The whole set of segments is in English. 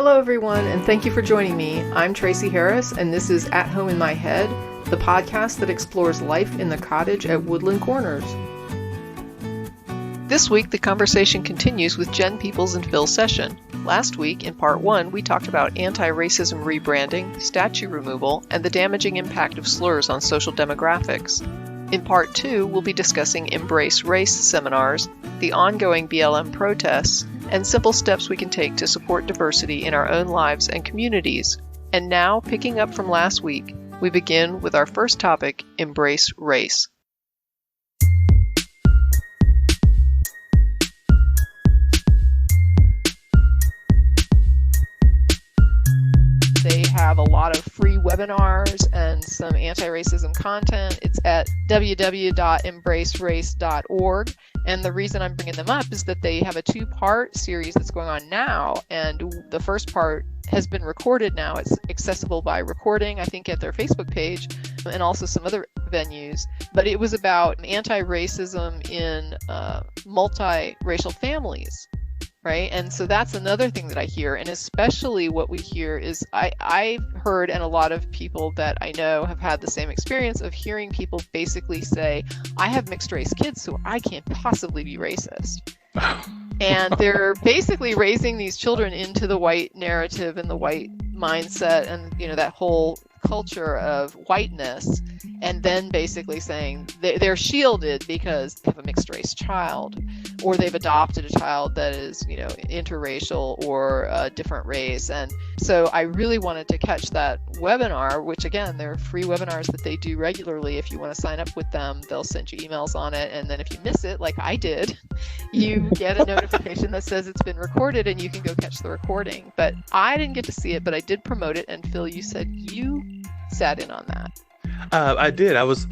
Hello everyone, and thank you for joining me. I'm Tracy Harris, and this is At Home in My Head, the podcast that explores life in the cottage at Woodland Corners. This week, the conversation continues with Jen Peeples and Phil Session. Last week, in part 1, we talked about anti-racism rebranding, statue removal, and the damaging impact of slurs on social demographics. In part 2, we'll be discussing Embrace Race seminars, the ongoing BLM protests, and simple steps we can take to support diversity in our own lives and communities. And now, picking up from last week, we begin with our first topic, Embrace Race. They have a lot of free webinars and some anti-racism content. It's at www.embracerace.org. And the reason I'm bringing them up is that they have a 2-part series that's going on now. And the first part has been recorded now. It's accessible by recording, I think, at their Facebook page and also some other venues. But it was about anti-racism in multiracial families. Right. And so that's another thing that I hear. And especially what we hear is I've heard, and a lot of people that I know have had the same experience of hearing people basically say, I have mixed race kids, so I can't possibly be racist. And they're basically raising these children into the white narrative and the white mindset and, you know, that whole culture of whiteness, and then basically saying they're shielded because they have a mixed race child, or they've adopted a child that is, you know, interracial or a different race. And so I really wanted to catch that webinar, which again, they're free webinars that they do regularly. If you want to sign up with them, they'll send you emails on it. And then if you miss it, like I did, you get a notification that says it's been recorded and you can go catch the recording. But I didn't get to see it, but I did promote it. And Phil, you said you sat in on that. I did. I was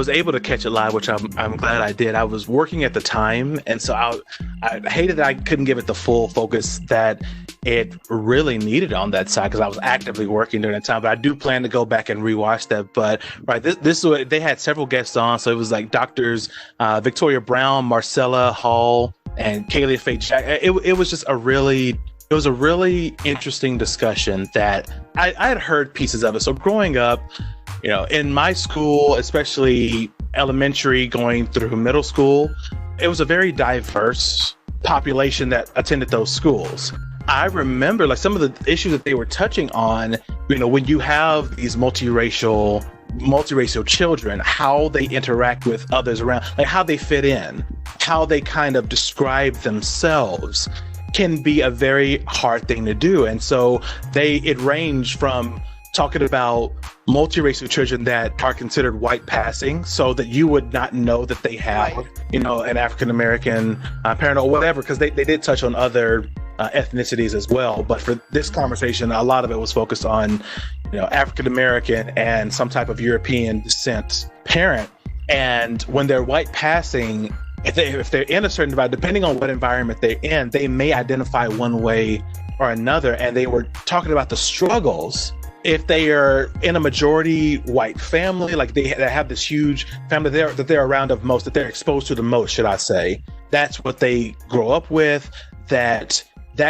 able to catch it live, which I'm glad I did. I was working at the time, and so I hated that I couldn't give it the full focus that it really needed on that side because I was actively working during that time. But I do plan to go back and rewatch that. But right, this they had several guests on, so it was like doctors Victoria Brown, Marcella Hall, and Kaylee Faye Jack. It was just a really interesting discussion that I had heard pieces of it. So growing up, you know, in my school, especially elementary going through middle school, it was a very diverse population that attended those schools. I remember like some of the issues that they were touching on, you know, when you have these multiracial children, how they interact with others around, like how they fit in, how they kind of describe themselves can be a very hard thing to do. And so it ranged from talking about multiracial children that are considered white passing, so that you would not know that they have, you know, an African-American parent or whatever, because they did touch on other ethnicities as well. But for this conversation, a lot of it was focused on, you know, African-American and some type of European descent parent. And when they're white passing, if they're in a certain environment, depending on what environment they're in, they may identify one way or another. And they were talking about the struggles if they are in a majority white family, like they have this huge family that they're around of most, that they're exposed to the most, should I say. That's what they grow up with, that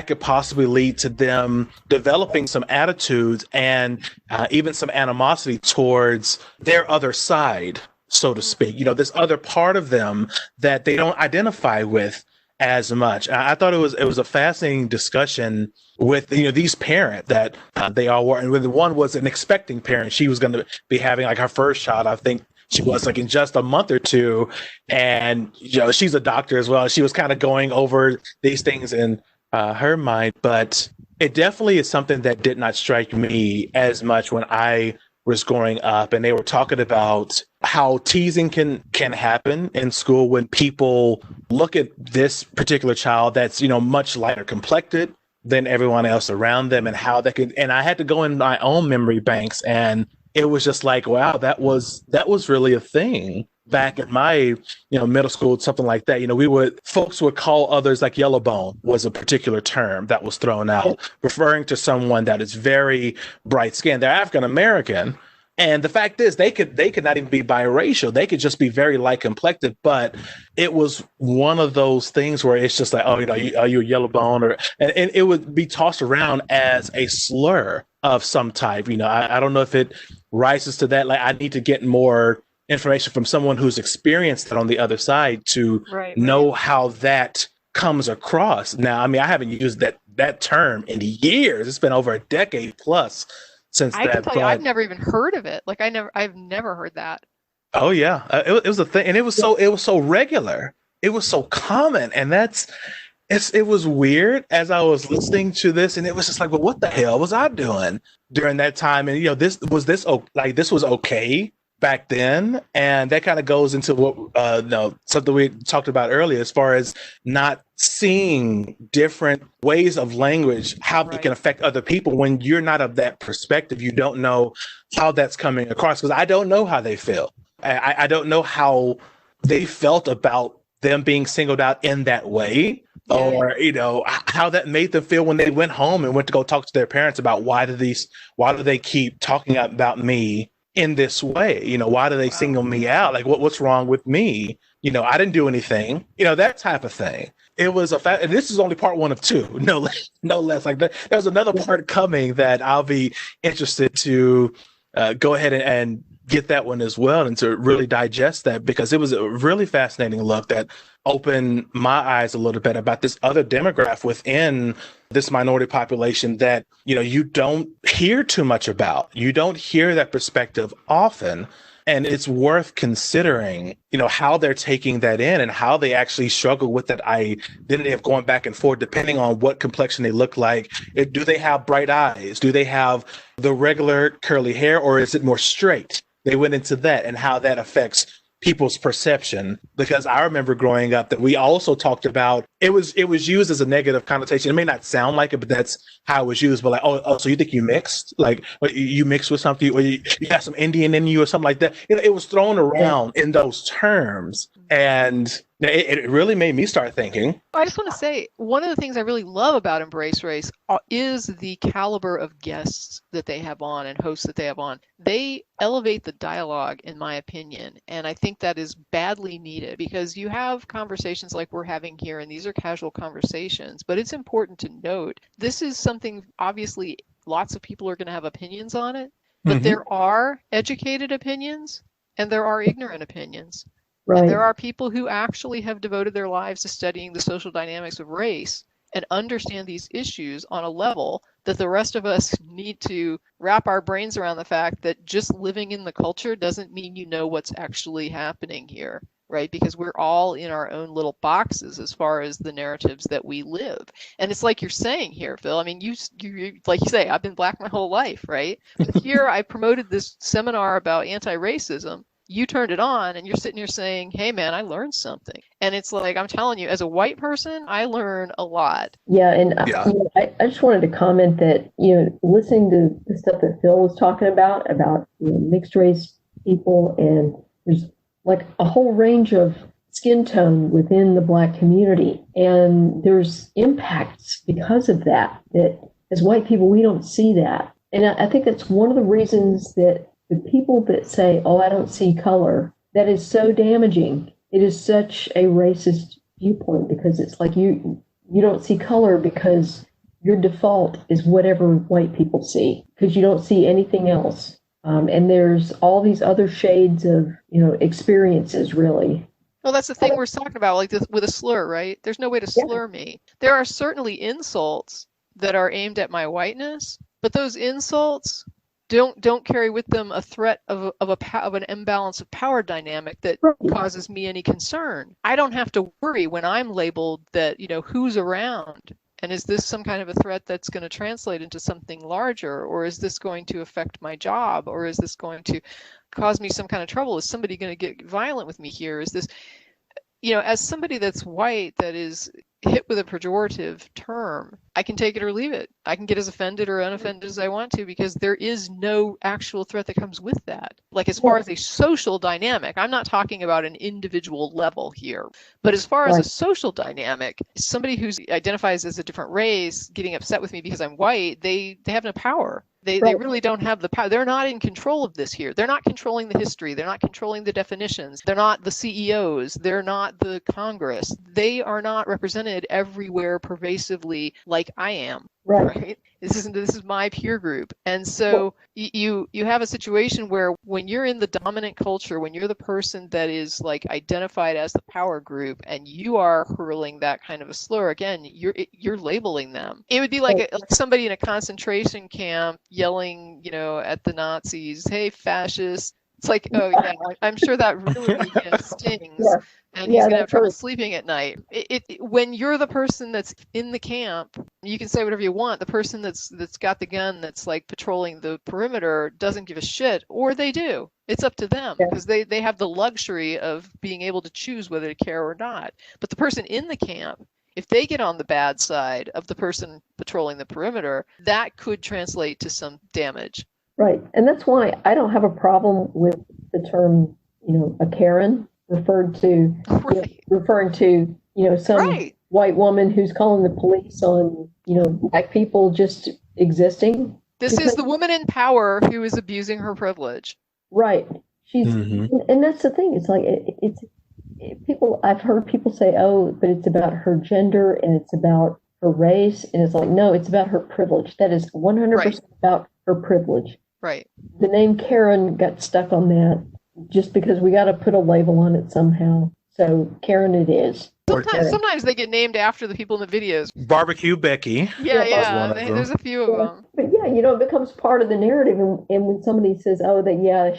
could possibly lead to them developing some attitudes and even some animosity towards their other side, so to speak. You know, this other part of them that they don't identify with as much. I thought it was a fascinating discussion with, you know, these parents that they all were, and one was an expecting parent. She was going to be having like her first child. I think she was like in just a month or two, and you know, she's a doctor as well. She was kind of going over these things in her mind, but it definitely is something that did not strike me as much when I was growing up. And they were talking about how teasing can happen in school when people look at this particular child that's, you know, much lighter complected than everyone else around them, and how that could, and I had to go in my own memory banks, and it was just like, wow, that was really a thing back in my, you know, middle school, something like that. You know, folks would call others, like yellow bone was a particular term that was thrown out, referring to someone that is very bright skinned. They're African American, And the fact is, they could not even be biracial. They could just be very light complected. But it was one of those things where it's just like, oh, are you a yellow bone, and it would be tossed around as a slur of some type. I don't know if it rises to that. Like, I need to get more information from someone who's experienced it on the other side to know how that comes across. Now, I mean, I haven't used that term in years. It's been over a decade plus since I can tell you, I've never even heard of it. Like I've never heard that. Oh yeah, it was a thing, and it was so regular. It was so common, and it was weird as I was listening to this, and it was just like, well, what the hell was I doing during that time? And this was okay back then, and that kind of goes into what something we talked about earlier, as far as not seeing different ways of language, how they can affect other people. When you're not of that perspective, you don't know how that's coming across, because I don't know how they feel. I don't know how they felt about them being singled out in that way, or how that made them feel when they went home and went to go talk to their parents about why do they keep talking about me in this way? Why do they single me out? Like, what's wrong with me? I didn't do anything, that type of thing. It was a fact, and this is only part 1 of 2, no less. Like, there's another part coming that I'll be interested to go ahead and get that one as well, and to really digest that, because it was a really fascinating look that opened my eyes a little bit about this other demographic within this minority population that you don't hear too much about. You don't hear that perspective often, and it's worth considering how they're taking that in, and how they actually struggle with that identity of going back and forth depending on what complexion they look like. Do they have bright eyes? Do they have the regular curly hair, or is it more straight? They went into that, and how that affects people's perception, because I remember growing up that we also talked about it was used as a negative connotation. It may not sound like it, but that's how it was used. But like, oh, so you think you mixed? Like, you mixed with something, or you got some Indian in you, or something like that. It was thrown around in those terms, and it really made me start thinking. I just want to say, one of the things I really love about Embrace Race is the caliber of guests that they have on and hosts that they have on. They elevate the dialogue, in my opinion, and I think that is badly needed, because you have conversations like we're having here, and these are casual conversations, but it's important to note this is something, obviously lots of people are going to have opinions on it, but there are educated opinions and there are ignorant opinions. Right. And there are people who actually have devoted their lives to studying the social dynamics of race and understand these issues on a level that the rest of us need to wrap our brains around, the fact that just living in the culture doesn't mean you know what's actually happening here, right? Because we're all in our own little boxes as far as the narratives that we live. And it's like you're saying here, Phil, I mean, you like you say, I've been Black my whole life, right? But here I promoted this seminar about anti-racism. You turned it on and you're sitting here saying, hey man, I learned something. And it's like, I'm telling you, as a white person, I learn a lot. Yeah. And I just wanted to comment that, listening to the stuff that Phil was talking about mixed race people, and there's like a whole range of skin tone within the Black community. And there's impacts because of that as white people, we don't see that. And I think that's one of the reasons that the people that say, oh, I don't see color, that is so damaging. It is such a racist viewpoint, because it's like you don't see color because your default is whatever white people see, because you don't see anything else. And there's all these other shades of, experiences, really. Well, that's the thing we're talking about, like this, with a slur, right? There's no way to slur me. There are certainly insults that are aimed at my whiteness, but those insults don't carry with them a threat of an imbalance of power dynamic that causes me any concern. I don't have to worry when I'm labeled that, who's around, and is this some kind of a threat that's going to translate into something larger, or is this going to affect my job, or is this going to cause me some kind of trouble? Is somebody going to get violent with me here? Is this, as somebody that's white, that is hit with a pejorative term, I can take it or leave it. I can get as offended or unoffended as I want to, because there is no actual threat that comes with that. Like, as far as a social dynamic, I'm not talking about an individual level here, but as far as a social dynamic, somebody who identifies as a different race getting upset with me because I'm white, they have no power. They really don't have the power. They're not in control of this here. They're not controlling the history. They're not controlling the definitions. They're not the CEOs. They're not the Congress. They are not represented everywhere pervasively like I am. Right. This is my peer group. And so you have a situation where when you're in the dominant culture, when you're the person that is like identified as the power group, and you are hurling that kind of a slur, again, you're labeling them. It would be like somebody in a concentration camp yelling, at the Nazis, "Hey, fascists." It's like, oh yeah, I'm sure that really stings. Yeah. And he's going to have trouble sleeping at night. When you're the person that's in the camp, you can say whatever you want. The person that's got the gun, that's like patrolling the perimeter, doesn't give a shit, or they do. It's up to them, because they have the luxury of being able to choose whether to care or not. But the person in the camp, if they get on the bad side of the person patrolling the perimeter, that could translate to some damage. Right. And that's why I don't have a problem with the term, a Karen, referring to some white woman who's calling the police on black people just existing. This is the woman in power who is abusing her privilege. Right. She's and that's the thing. It's like I've heard people say, oh, but it's about her gender and it's about her race, and it's like, no, it's about her privilege. That is 100% about her privilege. Right. The name Karen got stuck on that just because we got to put a label on it somehow. So Karen it is. Sometimes they get named after the people in the videos. Barbecue Becky. Yeah. There's a few of them. But it becomes part of the narrative. And when somebody says, oh,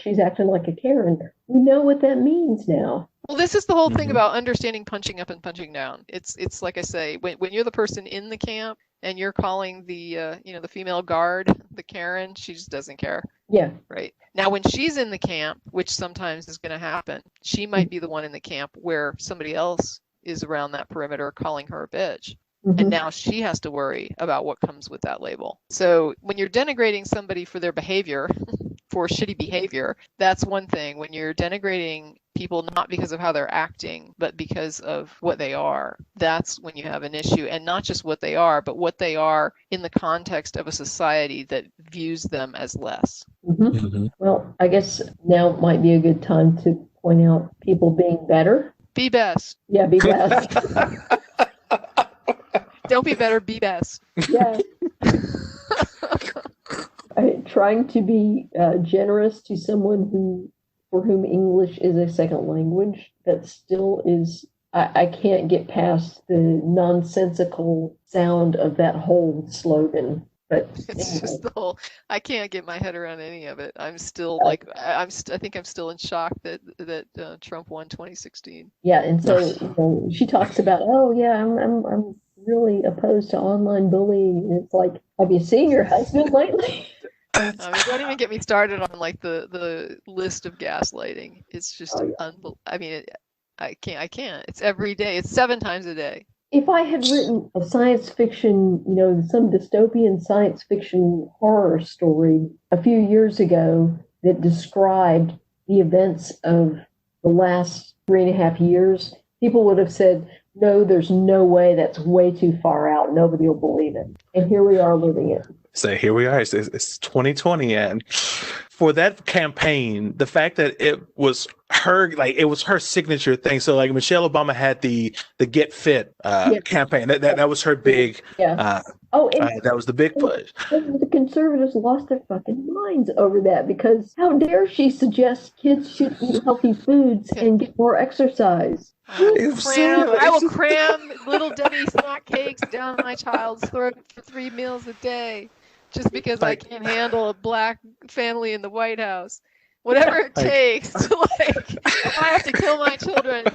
she's acting like a Karen, we know what that means now. Well, this is the whole thing about understanding punching up and punching down. It's like I say, when you're the person in the camp and you're calling the the female guard the Karen, she just doesn't care. Yeah. Right. Now, when she's in the camp, which sometimes is going to happen, she might be the one in the camp where somebody else is around that perimeter calling her a bitch. And now she has to worry about what comes with that label. So when you're denigrating somebody for their behavior, for shitty behavior, that's one thing. When you're denigrating people not because of how they're acting, but because of what they are, that's when you have an issue. And not just what they are, but what they are in the context of a society that views them as less. Well, I guess now might be a good time to point out people being better. Be best. Yeah, be best. Don't be better, be best. Yeah. Trying to be generous to someone for whom English is a second language, that still is, I can't get past the nonsensical sound of that whole slogan. But it's just the whole, I can't get my head around any of it. I'm still I think I'm still in shock that Trump won 2016. Yeah, and so she talks about, I'm really opposed to online bullying. And it's like, have you seen your husband lately? Don't even get me started on like the list of gaslighting. It's just I can't. It's every day. It's 7 times a day. If I had written a science fiction, some dystopian science fiction horror story a few years ago that described the events of the last 3.5 years, people would have said, no, there's no way, that's way too far out. Nobody will believe it. And here we are living it. So here we are. It's 2020, and for that campaign, the fact that it was her signature thing. So like Michelle Obama had the Get Fit campaign. That was her big. Yeah. That was the big push. The conservatives lost their fucking minds over that, because how dare she suggest kids should eat healthy foods and get more exercise? I will cram Little Debbie snack cakes down my child's throat for 3 meals a day, just because I can't handle a black family in the White House. Whatever it takes to if I have to kill my children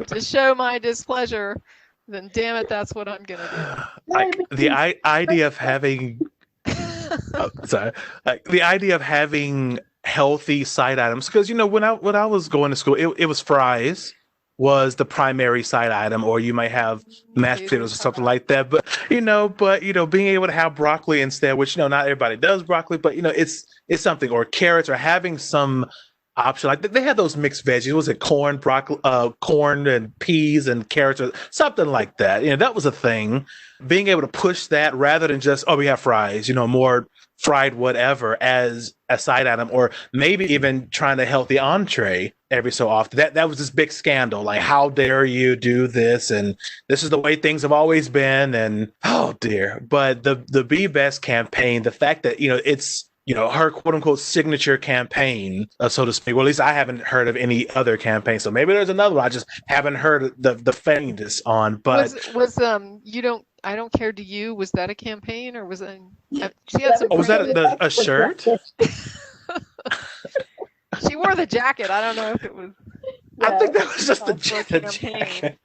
to show my displeasure, then damn it, that's what I'm gonna do. The idea of having the idea of having healthy side items, because when I was going to school, it was fries. was the primary side item, or you might have mashed potatoes or something like that. But being able to have broccoli instead, which not everybody does broccoli, but it's something, or carrots, or having some option. Like they had those mixed veggies. Was it corn, broccoli, corn and peas and carrots, or something like that? That was a thing. Being able to push that rather than just, we have fries, more fried whatever as a side item, or maybe even trying to healthy entree every so often. That was this big scandal. Like, how dare you do this? And this is the way things have always been. And oh dear. But the Be Best campaign, the fact that it's her quote unquote signature campaign, so to speak. Well, at least I haven't heard of any other campaign. So maybe there's another one I just haven't heard the faintest on. But was I don't care to you. Was that a campaign, or was it? She had some. Was that a shirt? She wore the jacket. I don't know if it was. I think that was just the jacket.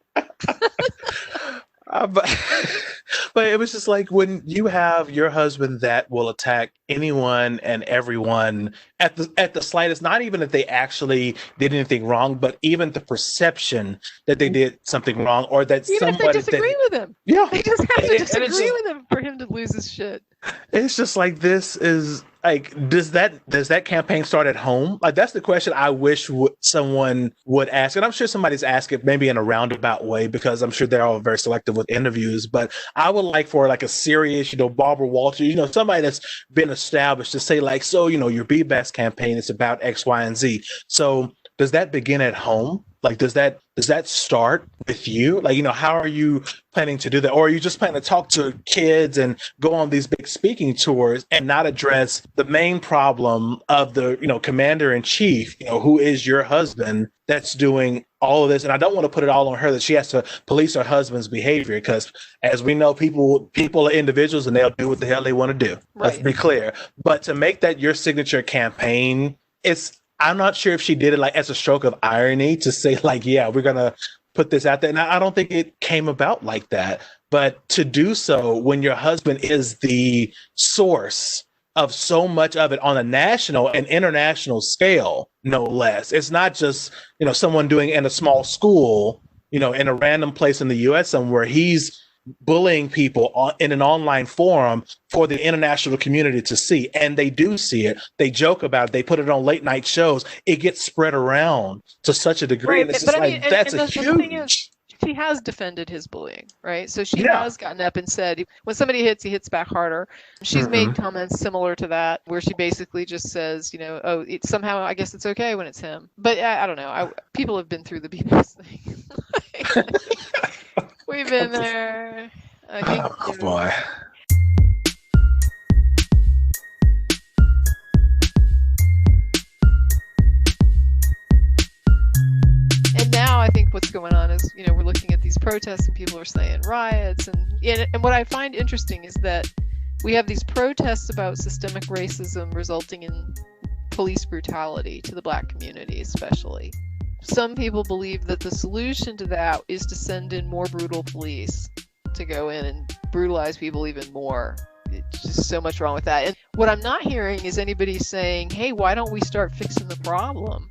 But it was just like, when you have your husband that will attack anyone and everyone at the slightest, not even if they actually did anything wrong, but even the perception that they did something wrong, or that even somebody if they disagree with him. Yeah, they just have to disagree with him for him to lose his shit. It's just like, this is like, does that campaign start at home? Like, that's the question I wish someone would ask. And I'm sure somebody's asked it maybe in a roundabout way, because I'm sure they're all very selective with interviews. But I would like for like a serious, Barbara Walters, somebody that's been established to say like, so, your Be Best campaign is about X, Y, and Z. So does that begin at home? Like, does that start with you? Like, how are you planning to do that? Or are you just planning to talk to kids and go on these big speaking tours and not address the main problem of the, commander in chief, who is your husband, that's doing all of this? And I don't want to put it all on her that she has to police her husband's behavior, because as we know, people are individuals and they'll do what the hell they want to do. Right. Let's be clear. But to make that your signature campaign, I'm not sure if she did it like as a stroke of irony to say like, yeah, we're going to put this out there. And I don't think it came about like that. But to do so when your husband is the source of so much of it on a national and international scale, no less. It's not just, someone doing it in a small school, in a random place in the US somewhere. He's bullying people in an online forum for the international community to see. And they do see it. They joke about it. They put it on late night shows. It gets spread around to such a degree. Right. And it's just that's a huge... She has defended his bullying, right? So she has gotten up and said, when somebody hits, he hits back harder. She's made comments similar to that, where she basically just says, it's somehow, I guess it's okay when it's him. But I don't know. People have been through the Peeples thing. We've been there. Oh, boy. And now I think what's going on is, we're looking at these protests and people are saying riots. And what I find interesting is that we have these protests about systemic racism resulting in police brutality to the Black community, especially. Some people believe that the solution to that is to send in more brutal police to go in and brutalize people even more. It's just so much wrong with that. And what I'm not hearing is anybody saying, hey, why don't we start fixing the problem?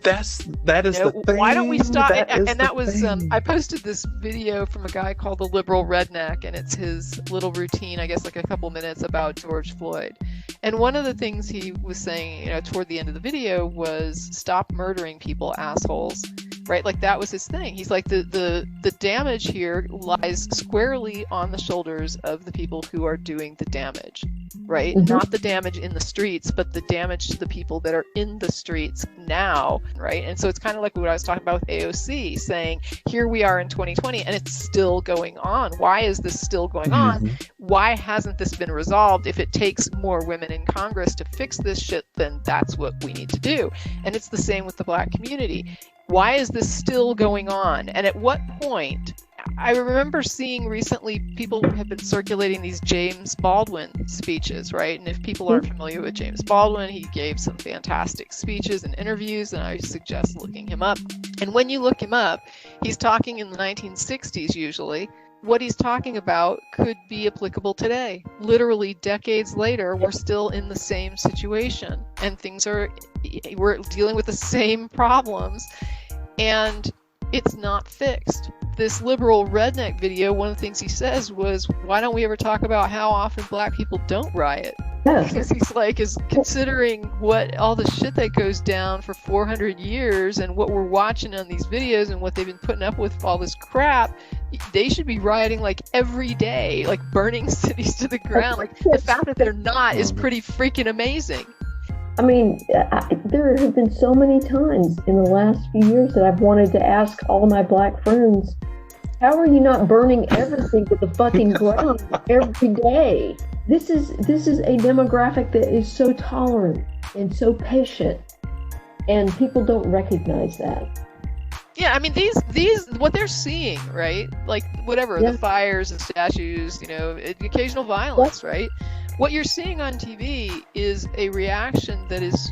That is the thing. Why don't we stop? I posted this video from a guy called the Liberal Redneck, and it's his little routine, I guess, like a couple minutes about George Floyd. And one of the things he was saying, toward the end of the video was, stop murdering people, assholes. Right? Like, that was his thing. He's like, the damage here lies squarely on the shoulders of the people who are doing the damage. Right? Mm-hmm. Not the damage in the streets, but the damage to the people that are in the streets now. Right? And so it's kind of like what I was talking about with AOC, saying, here we are in 2020 and it's still going on. Why is this still going on? Why hasn't this been resolved? If it takes more women in Congress to fix this shit, then that's what we need to do. And it's the same with the Black community. Why is this still going on? And at what point? I remember seeing recently people have been circulating these James Baldwin speeches, right? And if people aren't familiar with James Baldwin, he gave some fantastic speeches and interviews, and I suggest looking him up. And when you look him up, he's talking in the 1960s usually. What he's talking about could be applicable today. Literally decades later, we're still in the same situation, and we're dealing with the same problems. And it's not fixed. This liberal redneck video, one of the things he says was, why don't we ever talk about how often black people don't riot? Yeah. Because he's like, is considering what all the shit that goes down for 400 years and what we're watching on these videos and what they've been putting up with all this crap, they should be rioting like every day, like burning cities to the ground. Like the fact that they're not is pretty freaking amazing. I mean, there have been so many times in the last few years that I've wanted to ask all my black friends, how are you not burning everything to the fucking ground every day? This is a demographic that is so tolerant and so patient, and people don't recognize that. Yeah, I mean, these what they're seeing, right? Like whatever, the fires and statues, occasional violence, right? What you're seeing on TV is a reaction that has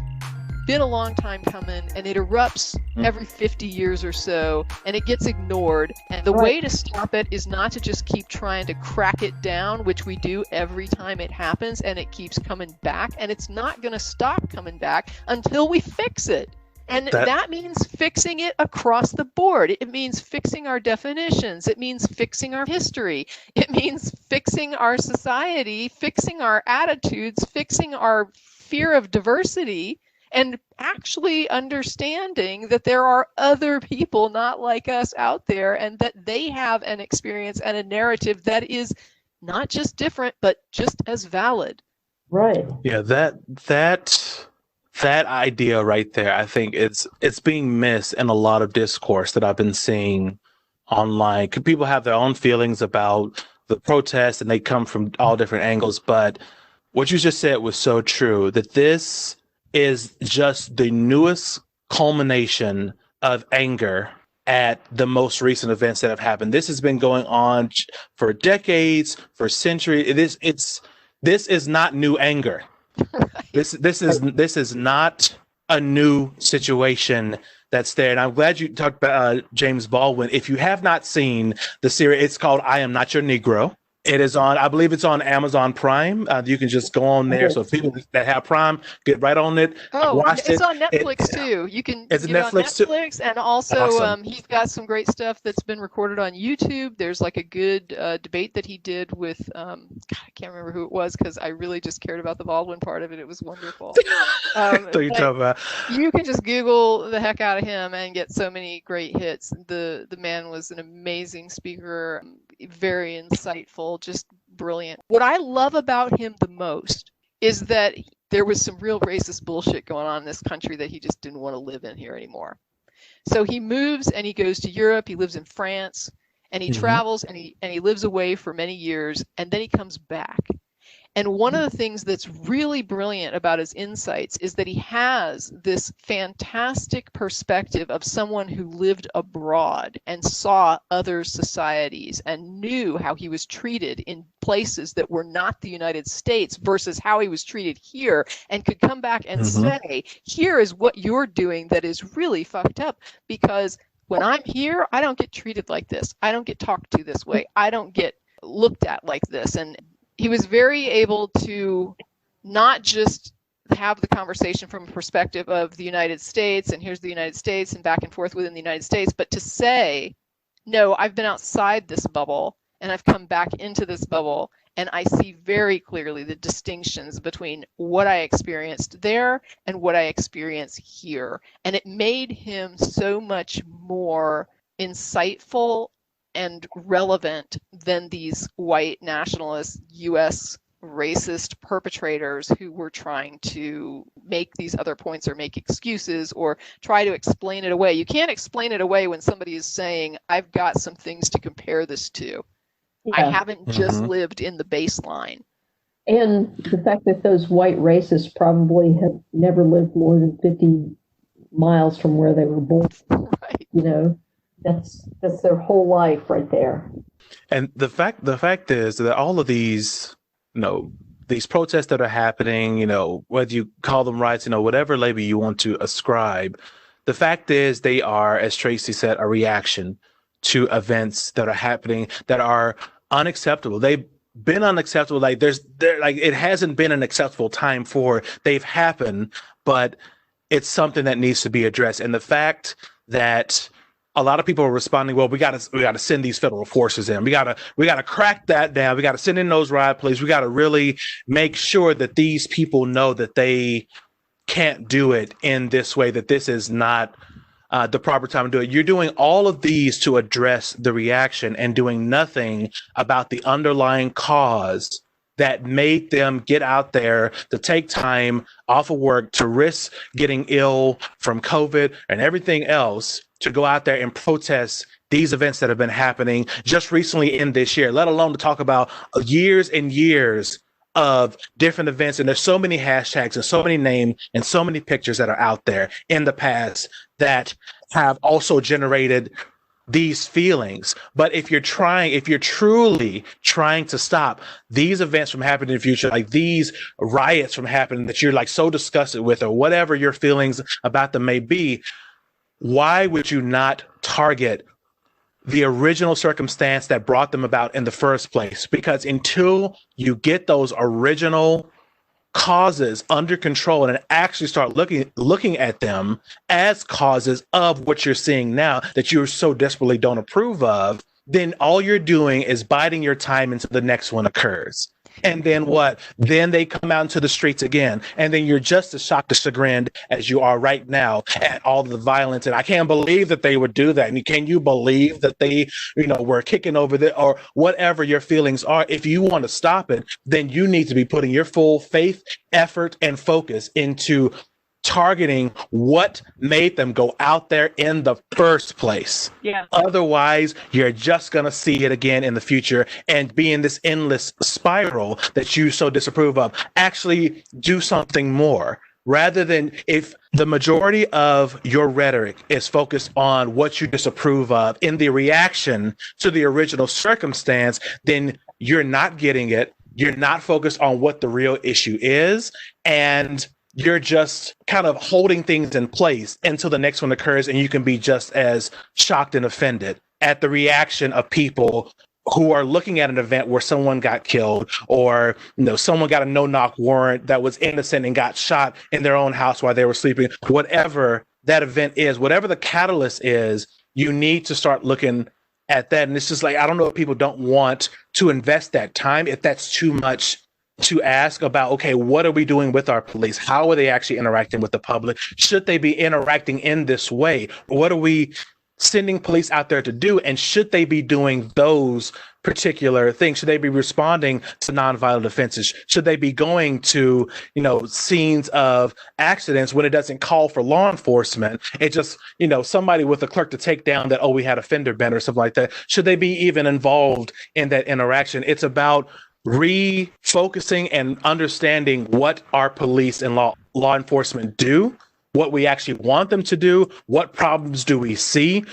been a long time coming, and it erupts every 50 years or so, and it gets ignored. And the way to stop it is not to just keep trying to crack it down, which we do every time it happens, and it keeps coming back, and it's not going to stop coming back until we fix it. And that means fixing it across the board. It means fixing our definitions. It means fixing our history. It means fixing our society, fixing our attitudes, fixing our fear of diversity, and actually understanding that there are other people not like us out there, and that they have an experience and a narrative that is not just different, but just as valid. Right. Yeah, that idea right there, I think it's being missed in a lot of discourse that I've been seeing online. People have their own feelings about the protest, and they come from all different angles. But what you just said was so true, that this is just the newest culmination of anger at the most recent events that have happened. This has been going on for decades, for centuries. This is not new anger. This is not a new situation that's there. And I'm glad you talked about James Baldwin. If you have not seen the series, it's called I Am Not Your Negro. It is on, I believe it's on Amazon Prime. You can just go on there. So if people that have Prime, get right on it. It's on Netflix too. You can it's get Netflix it on Netflix, and also awesome. He's got some great stuff that's been recorded on YouTube. There's like a good debate that he did with God, I can't remember who it was, because I really just cared about the Baldwin part of it. It was wonderful. You can just Google the heck out of him and get so many great hits. The man was an amazing speaker, very insightful, just brilliant. What I love about him the most is that there was some real racist bullshit going on in this country that he just didn't want to live in here anymore. So he moves and he goes to Europe. He lives in France, and he travels, and he lives away for many years, and then he comes back. And one of the things that's really brilliant about his insights is that he has this fantastic perspective of someone who lived abroad and saw other societies and knew how he was treated in places that were not the United States versus how he was treated here, and could come back and say, here is what you're doing that is really fucked up, because when I'm here, I don't get treated like this. I don't get talked to this way. I don't get looked at like this. And he was very able to not just have the conversation from a perspective of the United States, and here's the United States, and back and forth within the United States, but to say, no, I've been outside this bubble, and I've come back into this bubble, and I see very clearly the distinctions between what I experienced there and what I experience here. And it made him so much more insightful and relevant than these white nationalist U.S. racist perpetrators who were trying to make these other points or make excuses or try to explain it away. You can't explain it away when somebody is saying, I've got some things to compare this to. Yeah. I haven't just lived in the baseline. And the fact that those white racists probably have never lived more than 50 miles from where they were born. Right. That's their whole life right there. And the fact is that all of these, these protests that are happening, whether you call them riots, whatever label you want to ascribe, the fact is they are, as Tracy said, a reaction to events that are happening that are unacceptable. They've been unacceptable. It hasn't been an acceptable time for. They've happened, but it's something that needs to be addressed. And the fact that a lot of people are responding, well, we gotta send these federal forces in. We gotta crack that down. We gotta send in those riot police. We gotta really make sure that these people know that they can't do it in this way, that this is not the proper time to do it. You're doing all of these to address the reaction and doing nothing about the underlying cause that made them get out there to take time off of work, to risk getting ill from COVID and everything else, to go out there and protest these events that have been happening just recently in this year, let alone to talk about years and years of different events. And there's so many hashtags and so many names and so many pictures that are out there in the past that have also generated these feelings. But if you're truly trying to stop these events from happening in the future, like these riots from happening that you're like so disgusted with, or whatever your feelings about them may be, why would you not target the original circumstance that brought them about in the first place? Because until you get those original causes under control and actually start looking at them as causes of what you're seeing now that you so desperately don't approve of, then all you're doing is biding your time until the next one occurs. And then what? Then they come out into the streets again. And then you're just as shocked or chagrined as you are right now at all the violence. And I can't believe that they would do that. And can you believe that they, were kicking over there, or whatever your feelings are? If you want to stop it, then you need to be putting your full faith, effort, and focus into targeting what made them go out there in the first place. Yeah. Otherwise, you're just going to see it again in the future and be in this endless spiral that you so disapprove of. Actually do something more. Rather than, if the majority of your rhetoric is focused on what you disapprove of in the reaction to the original circumstance, then you're not getting it. You're not focused on what the real issue is. And you're just kind of holding things in place until the next one occurs, and you can be just as shocked and offended at the reaction of people who are looking at an event where someone got killed, or someone got a no-knock warrant that was innocent and got shot in their own house while they were sleeping. Whatever that event is, whatever the catalyst is, you need to start looking at that. And it's just like, I don't know if people don't want to invest that time, if that's too much to ask about, okay, what are we doing with our police? How are they actually interacting with the public? Should they be interacting in this way? What are we sending police out there to do? And should they be doing those particular things? Should they be responding to nonviolent offenses? Should they be going to, scenes of accidents when it doesn't call for law enforcement? It just, somebody with a clerk to take down that, oh, we had a fender bender or something like that. Should they be even involved in that interaction? It's about refocusing and understanding what our police and law enforcement do, what we actually want them to do, what problems do we see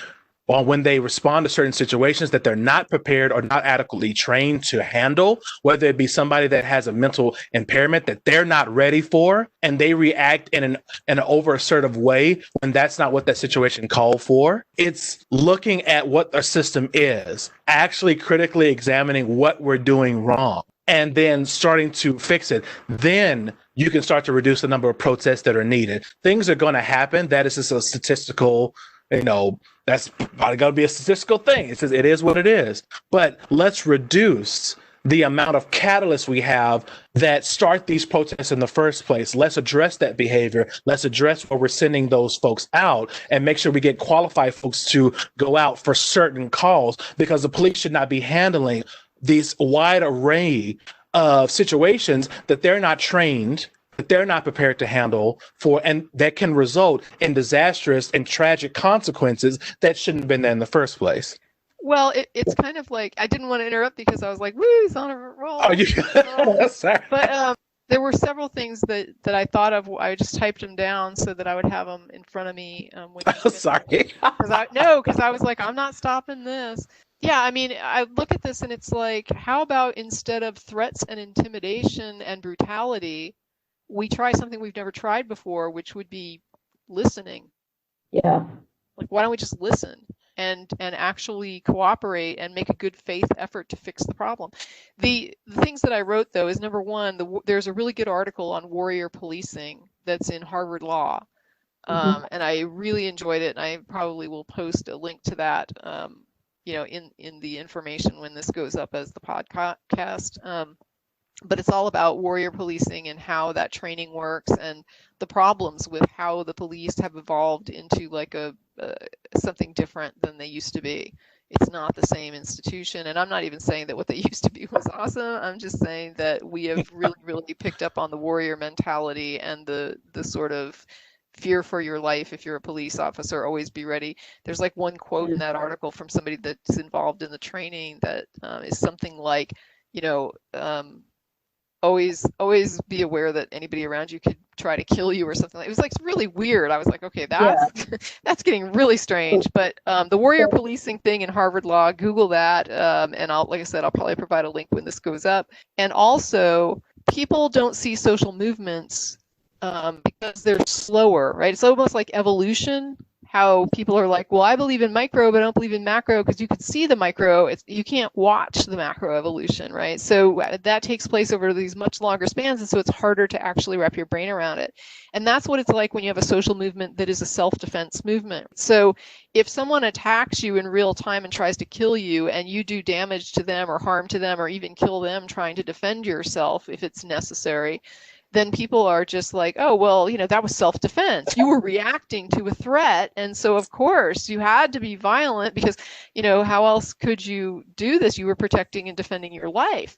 when they respond to certain situations that they're not prepared or not adequately trained to handle, whether it be somebody that has a mental impairment that they're not ready for, and they react in an over assertive way when that's not what that situation called for. It's looking at what our system is, actually critically examining what we're doing wrong, and then starting to fix it. Then you can start to reduce the number of protests that are needed. Things are going to happen. That is just a statistical, that's probably going to be a statistical thing. It says it is what it is. But let's reduce the amount of catalysts we have that start these protests in the first place. Let's address that behavior. Let's address where we're sending those folks out and make sure we get qualified folks to go out for certain calls, because the police should not be handling this wide array of situations that they're not trained, that they're not prepared to handle for, and that can result in disastrous and tragic consequences that shouldn't have been there in the first place. Well, it's kind of like, I didn't want to interrupt because I was like, woo, he's on a roll. Oh, you sorry. But there were several things that I thought of. I just typed them down so that I would have them in front of me. Sorry. Because I was like, I'm not stopping this. Yeah, I mean, I look at this and it's like, how about instead of threats and intimidation and brutality, we try something we've never tried before, which would be listening. Yeah. Like, why don't we just listen and actually cooperate and make a good faith effort to fix the problem? The things that I wrote, though, is number one, there's a really good article on warrior policing that's in Harvard Law. And I really enjoyed it. And I probably will post a link to that, in the information when this goes up as the podcast. But it's all about warrior policing and how that training works and the problems with how the police have evolved into like something different than they used to be. It's not the same institution. And I'm not even saying that what they used to be was awesome. I'm just saying that we have really, really picked up on the warrior mentality and the sort of fear for your life if you're a police officer, always be ready. There's like one quote in that article from somebody that's involved in the training that is something like, always be aware that anybody around you could try to kill you or something. It was like really weird. I was like, okay, that's getting really strange. But the warrior policing thing in Harvard Law, Google that, and like I said, I'll probably provide a link when this goes up. And also, people don't see social movements because they're slower, right? It's almost like evolution. How people are like, well, I believe in micro, but I don't believe in macro, because you could see the micro. You can't watch the macro evolution, right? So that takes place over these much longer spans, and so it's harder to actually wrap your brain around it. And that's what it's like when you have a social movement that is a self-defense movement. So if someone attacks you in real time and tries to kill you, and you do damage to them or harm to them or even kill them trying to defend yourself if it's necessary, then people are just like, oh, well, that was self-defense. You were reacting to a threat. And so, of course, you had to be violent because, how else could you do this? You were protecting and defending your life.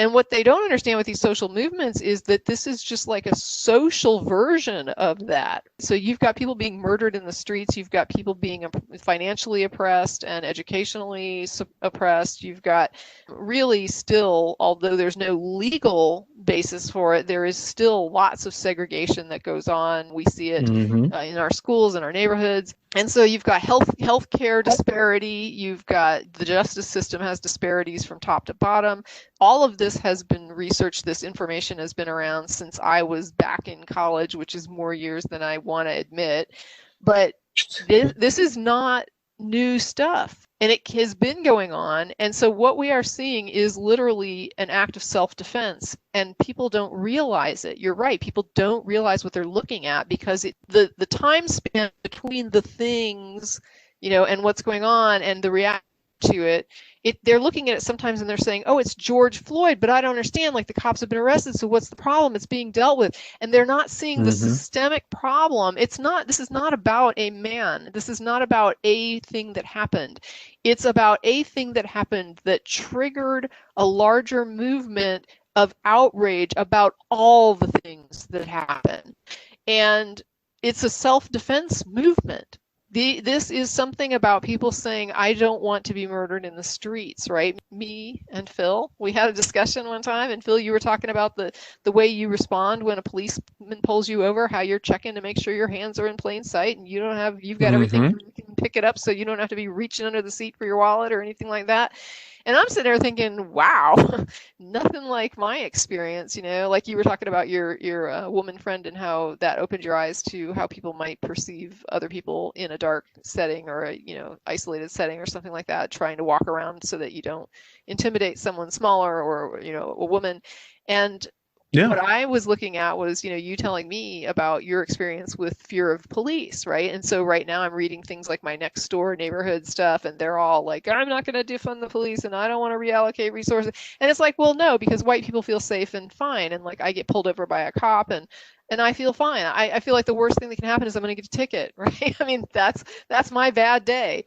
And what they don't understand with these social movements is that this is just like a social version of that. So you've got people being murdered in the streets. You've got people being financially oppressed and educationally oppressed. You've got really still, although there's no legal basis for it, there is still lots of segregation that goes on. We see it in our schools, in our neighborhoods. And so you've got healthcare disparity. You've got the justice system has disparities from top to bottom. All of this has been researched. This information has been around since I was back in college, which is more years than I want to admit. But this is not new stuff, and it has been going on. And so what we are seeing is literally an act of self-defense, and people don't realize it. You're right. People don't realize what they're looking at because the time span between the things, and what's going on and the reaction to it, they're looking at it sometimes and they're saying, oh, it's George Floyd, but I don't understand. Like, the cops have been arrested, so what's the problem? It's being dealt with. And they're not seeing the systemic problem. This is not about a man. This is not about a thing that happened. It's about a thing that happened that triggered a larger movement of outrage about all the things that happen. And it's a self-defense movement. This is something about people saying, I don't want to be murdered in the streets, right? Me and Phil, we had a discussion one time, and Phil, you were talking about the way you respond when a policeman pulls you over, how you're checking to make sure your hands are in plain sight and you've got everything, you can pick it up so you don't have to be reaching under the seat for your wallet or anything like that. And I'm sitting there thinking, wow, nothing like my experience, like you were talking about your woman friend and how that opened your eyes to how people might perceive other people in a dark setting or a, isolated setting or something like that, trying to walk around so that you don't intimidate someone smaller or, a woman. And what I was looking at was, you telling me about your experience with fear of police, right? And so right now I'm reading things like my next door neighborhood stuff, and they're all like, I'm not going to defund the police and I don't want to reallocate resources. And it's like, well, no, because white people feel safe and fine. And like, I get pulled over by a cop and I feel fine. I feel like the worst thing that can happen is I'm going to get a ticket, right? I mean, that's my bad day.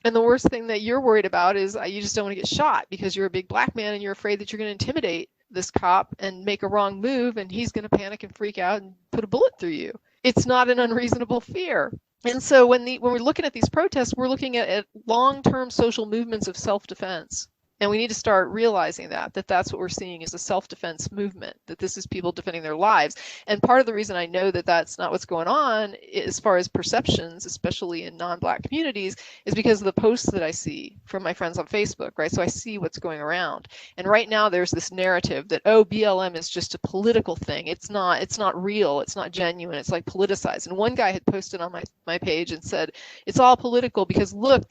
And the worst thing that you're worried about is you just don't want to get shot because you're a big black man and you're afraid that you're going to intimidate this cop and make a wrong move and he's going to panic and freak out and put a bullet through you. It's not an unreasonable fear. And so when we're looking at these protests, we're looking at long-term social movements of self-defense. And we need to start realizing that that's what we're seeing is a self-defense movement, that this is people defending their lives. And part of the reason I know that that's not what's going on as far as perceptions, especially in non-Black communities, is because of the posts that I see from my friends on Facebook, right? So I see what's going around. And right now there's this narrative that, oh, BLM is just a political thing. It's not real. It's not genuine. It's like politicized. And one guy had posted on my page and said, it's all political because look,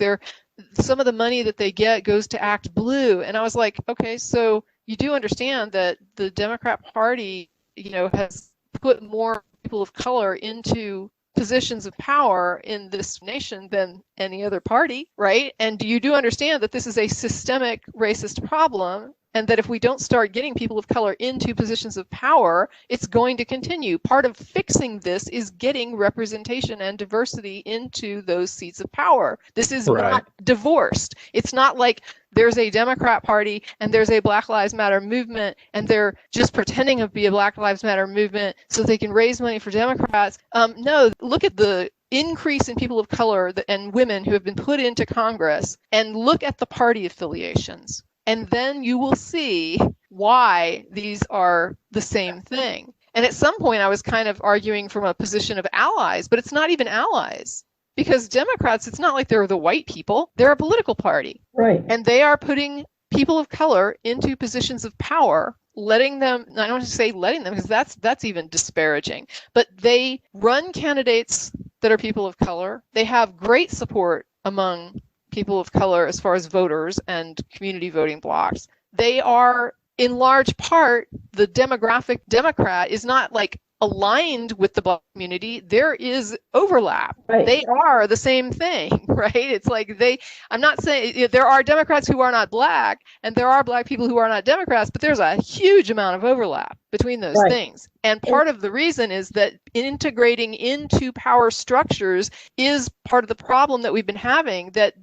some of the money that they get goes to Act Blue. And I was like, okay, so you do understand that the Democrat Party, has put more people of color into positions of power in this nation than any other party, right? And you do understand that this is a systemic racist problem, and that if we don't start getting people of color into positions of power, it's going to continue. Part of fixing this is getting representation and diversity into those seats of power. This is not divorced. It's not like there's a Democrat Party and there's a Black Lives Matter movement, and they're just pretending to be a Black Lives Matter movement so they can raise money for Democrats. No, look at the increase in people of color and women who have been put into Congress, and look at the party affiliations. And then you will see why these are the same thing. And at some point, I was kind of arguing from a position of allies, but it's not even allies. Because Democrats, it's not like they're the white people. They're a political party. Right. And they are putting people of color into positions of power, letting them, I don't want to say letting them, because that's even disparaging. But they run candidates that are people of color. They have great support among people of color as far as voters and community voting blocks. They are, in large part, the demographic Democrat is not like aligned with the Black community. There is overlap. Right. They are the same thing, right? It's like I'm not saying there are Democrats who are not Black, and there are Black people who are not Democrats, but there's a huge amount of overlap between those things. And part of the reason is that integrating into power structures is part of the problem that we've been having, that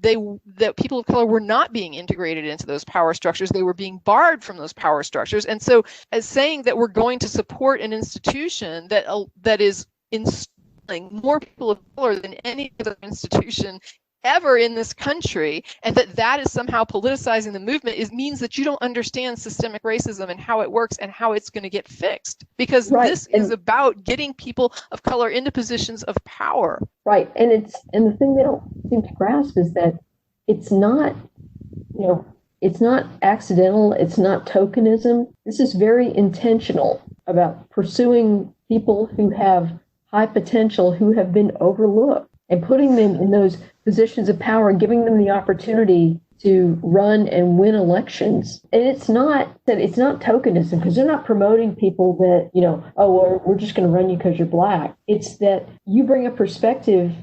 people of color were not being integrated into those power structures. They were being barred from those power structures. And so, as saying that we're going to support an institution that is instilling more people of color than any other institution ever in this country, and that is somehow politicizing the movement, means that you don't understand systemic racism and how it works and how it's going to get fixed. Because this is about getting people of color into positions of power. Right. And the thing they don't seem to grasp is that it's not, it's not accidental, it's not tokenism. This is very intentional about pursuing people who have high potential, who have been overlooked, and putting them in those positions of power and giving them the opportunity to run and win elections. And it's not tokenism, because they're not promoting people that, we're just going to run you because you're Black. It's that you bring a perspective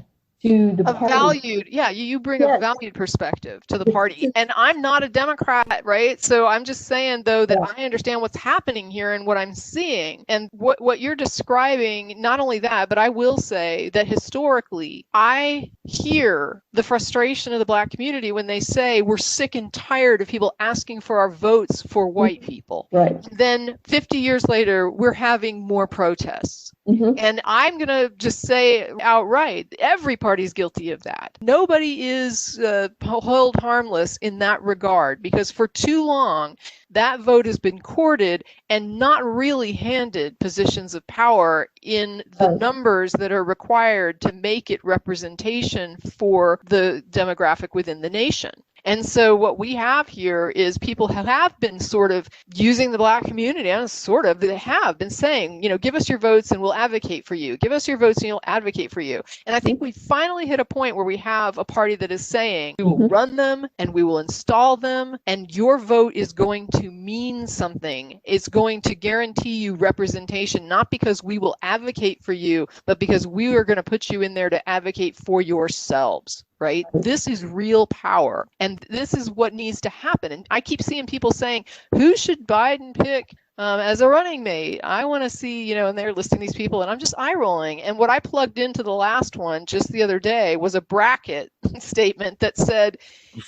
to the party. You bring a valued perspective to the party. And I'm not a Democrat, right? So I'm just saying, though, that I understand what's happening here and what I'm seeing. And what you're describing, not only that, but I will say that historically, I hear the frustration of the Black community when they say we're sick and tired of people asking for our votes for white people. Right. Then 50 years later, we're having more protests. Mm-hmm. And I'm going to just say outright, every party's guilty of that. Nobody is held harmless in that regard, because for too long, that vote has been courted and not really handed positions of power in the numbers that are required to make it representation for the demographic within the nation. And so what we have here is people who have been sort of using the Black community, and they have been saying, give us your votes and we'll advocate for you. Give us your votes and you'll advocate for you. And I think we finally hit a point where we have a party that is saying, we will run them and we will install them, and your vote is going to mean something. It's going to guarantee you representation, not because we will advocate for you, but because we are going to put you in there to advocate for yourselves. Right? This is real power. And this is what needs to happen. And I keep seeing people saying, who should Biden pick as a running mate? I want to see, and they're listing these people, and I'm just eye rolling. And what I plugged into the last one just the other day was a bracket statement that said,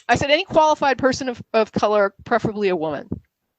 any qualified person of color, preferably a woman.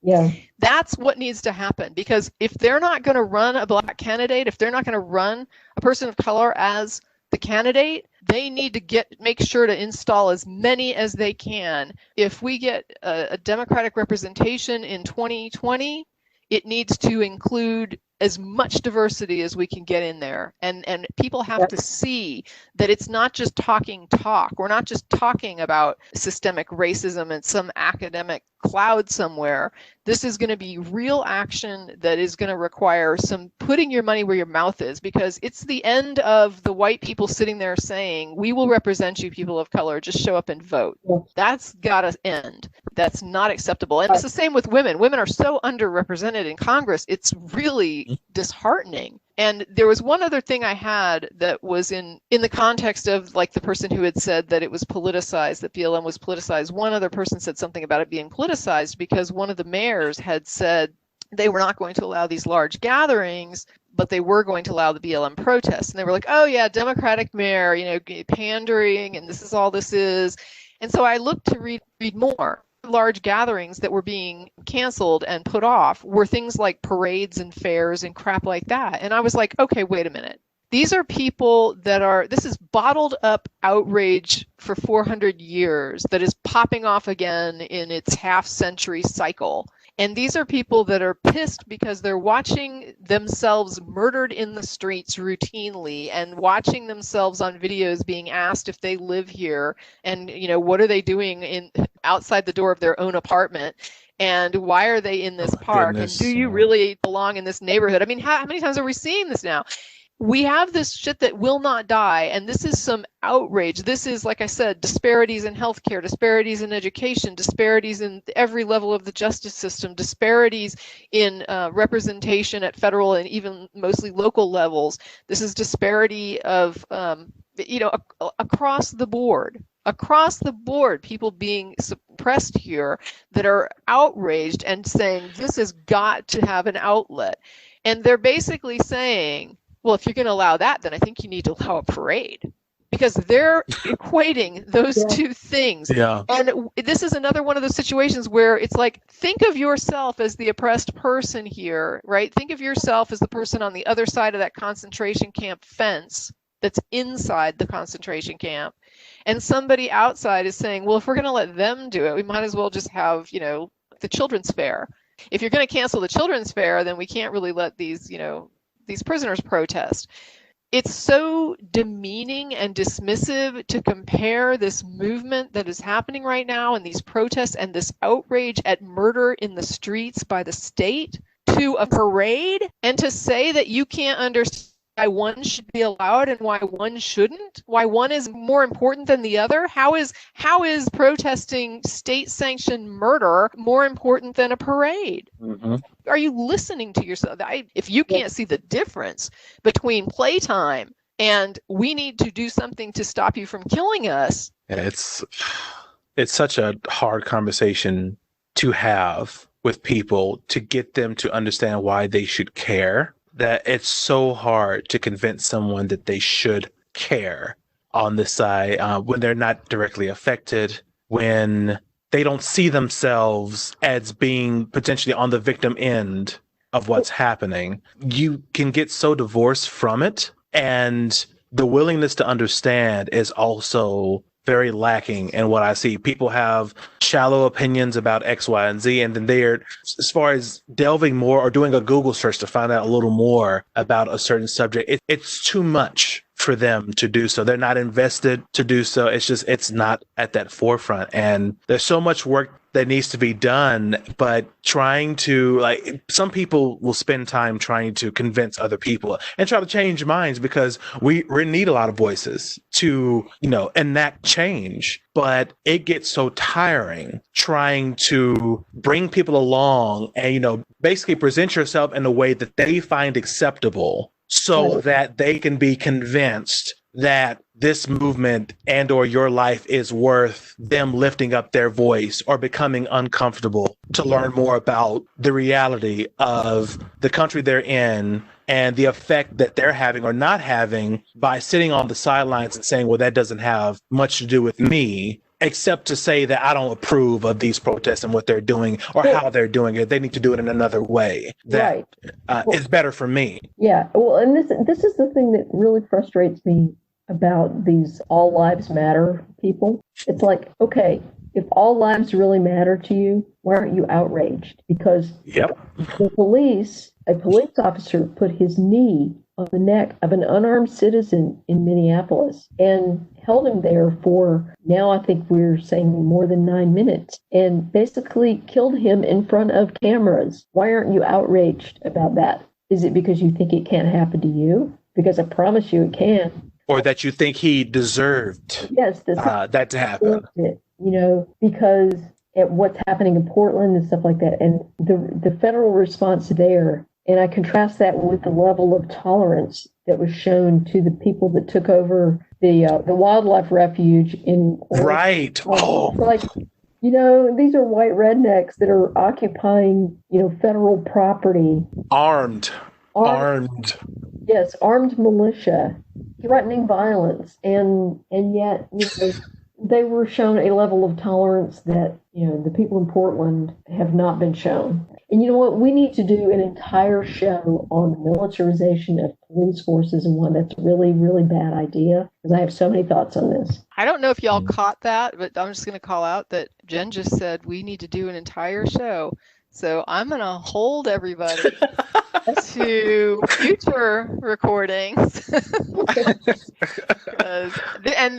Yeah. That's what needs to happen, because if they're not going to run a Black candidate, if they're not going to run a person of color as the candidate, they need to make sure to install as many as they can. If we get a Democratic representation in 2020, it needs to include as much diversity as we can get in there. And people have to see that it's not just talking talk. We're not just talking about systemic racism in some academic cloud somewhere. This is going to be real action that is going to require some putting your money where your mouth is, because it's the end of the white people sitting there saying, we will represent you, people of color, just show up and vote. That's got to end. That's not acceptable. And it's the same with women. Women are so underrepresented in Congress. It's really disheartening. And there was one other thing I had that was in the context of like the person who had said that it was politicized, that BLM was politicized. One other person said something about it being politicized because one of the mayors had said they were not going to allow these large gatherings, but they were going to allow the BLM protests. And they were like, oh yeah, Democratic mayor, pandering, and this is all this is. And so I looked to read more. Large gatherings that were being canceled and put off were things like parades and fairs and crap like that. And I was like, okay, wait a minute. These are people this is bottled up outrage for 400 years that is popping off again in its half-century cycle. And these are people that are pissed because they're watching themselves murdered in the streets routinely and watching themselves on videos being asked if they live here and, what are they doing outside the door of their own apartment and why are they in this park? Goodness. And do you really belong in this neighborhood? I mean, how many times are we seeing this now? We have this shit that will not die, and this is some outrage. This is, like I said, disparities in healthcare, disparities in education, disparities in every level of the justice system, disparities in representation at federal and even mostly local levels. This is disparity of, across the board. Across the board, people being suppressed here that are outraged and saying this has got to have an outlet. And they're basically saying, well, if you're going to allow that, then I think you need to allow a parade because they're equating those two things. Yeah. And this is another one of those situations where it's like, think of yourself as the oppressed person here, right? Think of yourself as the person on the other side of that concentration camp fence that's inside the concentration camp. And somebody outside is saying, well, if we're going to let them do it, we might as well just have, the children's fair. If you're going to cancel the children's fair, then we can't really let these prisoners protest. It's so demeaning and dismissive to compare this movement that is happening right now and these protests and this outrage at murder in the streets by the state to a parade and to say that you can't understand why one should be allowed and why one shouldn't, why one is more important than the other. How is protesting state-sanctioned murder more important than a parade? Mm-hmm. Are you listening to yourself? If you can't see the difference between playtime and we need to do something to stop you from killing us. Yeah, it's such a hard conversation to have with people to get them to understand why they should care. That it's so hard to convince someone that they should care on this side when they're not directly affected, when they don't see themselves as being potentially on the victim end of what's happening. You can get so divorced from it, and the willingness to understand is also very lacking in what I see. People have shallow opinions about X, Y, and Z, and then they're, as far as delving more or doing a Google search to find out a little more about a certain subject, it's too much for them to do so. They're not invested to do so. It's not at that forefront. And there's so much work that needs to be done, but trying to, some people will spend time trying to convince other people and try to change minds because we need a lot of voices to, enact change. But it gets so tiring trying to bring people along and, basically present yourself in a way that they find acceptable so that they can be convinced that this movement and or your life is worth them lifting up their voice or becoming uncomfortable to learn more about the reality of the country they're in and the effect that they're having or not having by sitting on the sidelines and saying, well, that doesn't have much to do with me, except to say that I don't approve of these protests and what they're doing or how they're doing it. They need to do it in another way that is better for me. Yeah. Well, and this is the thing that really frustrates me about these all lives matter people. It's like, okay, if all lives really matter to you, why aren't you outraged? Because a police officer put his knee on the neck of an unarmed citizen in Minneapolis and held him there for, now I think we're saying more than 9 minutes, and basically killed him in front of cameras. Why aren't you outraged about that? Is it because you think it can't happen to you? Because I promise you it can. Or that you think he deserved that to happen. Because at what's happening in Portland and stuff like that. And the federal response there And I contrast that with the level of tolerance that was shown to the people that took over the wildlife refuge in Oregon. Right. Oh, like, these are white rednecks that are occupying, federal property. Armed. Yes, armed militia, threatening violence, and yet they were shown a level of tolerance that the people in Portland have not been shown. And you know what? We need to do an entire show on the militarization of police forces and why that's a really, really bad idea, because I have so many thoughts on this. I don't know if y'all caught that, but I'm just going to call out that Jen just said we need to do an entire show. So I'm going to hold everybody to future recordings, and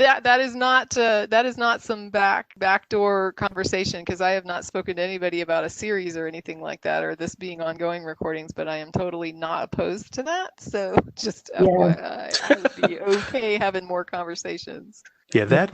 that is not some backdoor conversation, because I have not spoken to anybody about a series or anything like that, or this being ongoing recordings. But I am totally not opposed to that. So just FYI, I would be okay having more conversations. Yeah,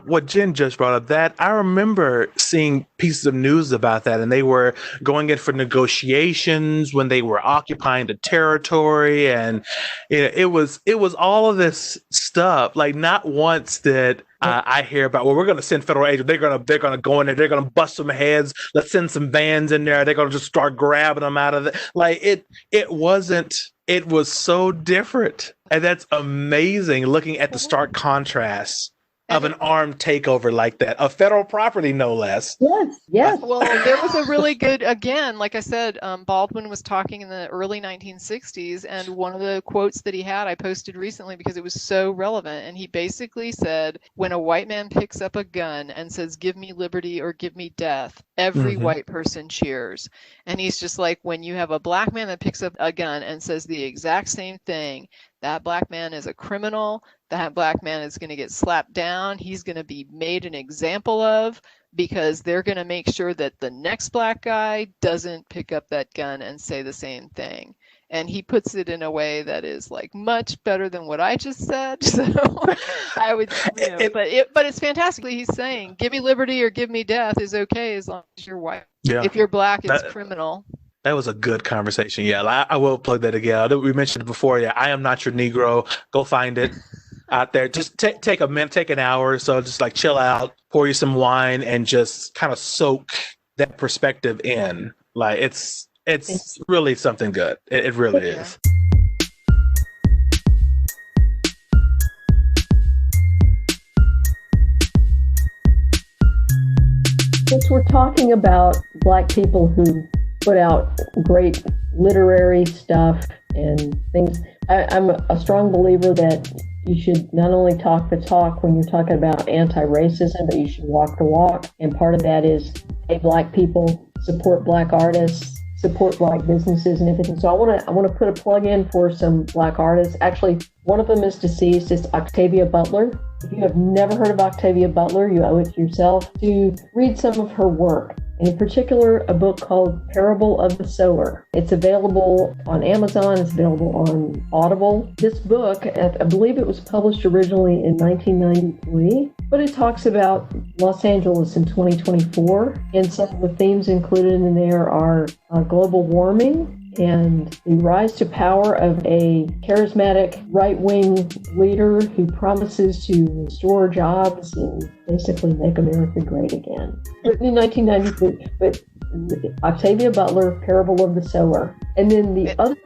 what Jen just brought up, that I remember seeing pieces of news about that, and they were going in for negotiations when they were occupying the territory, and it was all of this stuff. Like, not once did I hear about, well, we're going to send federal agents. They're going to go in there. They're going to bust some heads. Let's send some vans in there. They're going to just start grabbing them out of it. Like, it wasn't. It was so different. And that's amazing, looking at the stark contrast of an armed takeover like that, of federal property, no less. Yes. Well, there was a really good, again, like I said, Baldwin was talking in the early 1960s, and one of the quotes that he had, I posted recently because it was so relevant, and he basically said, when a white man picks up a gun and says, give me liberty or give me death, every white person cheers. And he's just like, when you have a black man that picks up a gun and says the exact same thing, that black man is a criminal. That black man is going to get slapped down. He's going to be made an example of, because they're going to make sure that the next black guy doesn't pick up that gun and say the same thing. And he puts it in a way that is like much better than what I just said. So I would, but it's fantastic. He's saying, give me liberty or give me death is okay as long as you're white. Yeah. If you're black, it's criminal. That was a good conversation. Yeah, I will plug that again. We mentioned it before. Yeah, I Am Not Your Negro. Go find it out there. Just take a minute, take an hour or so, just like chill out, pour you some wine, and just kind of soak that perspective in. Like, it's really something good. It really is. Since we're talking about Black people who put out great literary stuff and things, I'm a strong believer that you should not only talk the talk when you're talking about anti-racism, but you should walk the walk. And part of that is, hey, Black people, support Black artists, support Black businesses and everything. So I want to put a plug in for some Black artists. Actually, one of them is deceased. It's Octavia Butler. If you have never heard of Octavia Butler, you owe it to yourself to read some of her work. And in particular, a book called Parable of the Sower. It's available on Amazon. It's available on Audible. This book, I believe it was published originally in 1993, but it talks about Los Angeles in 2024. And some of the themes included in there are global warming and the rise to power of a charismatic right-wing leader who promises to restore jobs and basically make America great again. Written in 1993, but Octavia Butler, Parable of the Sower. And then the other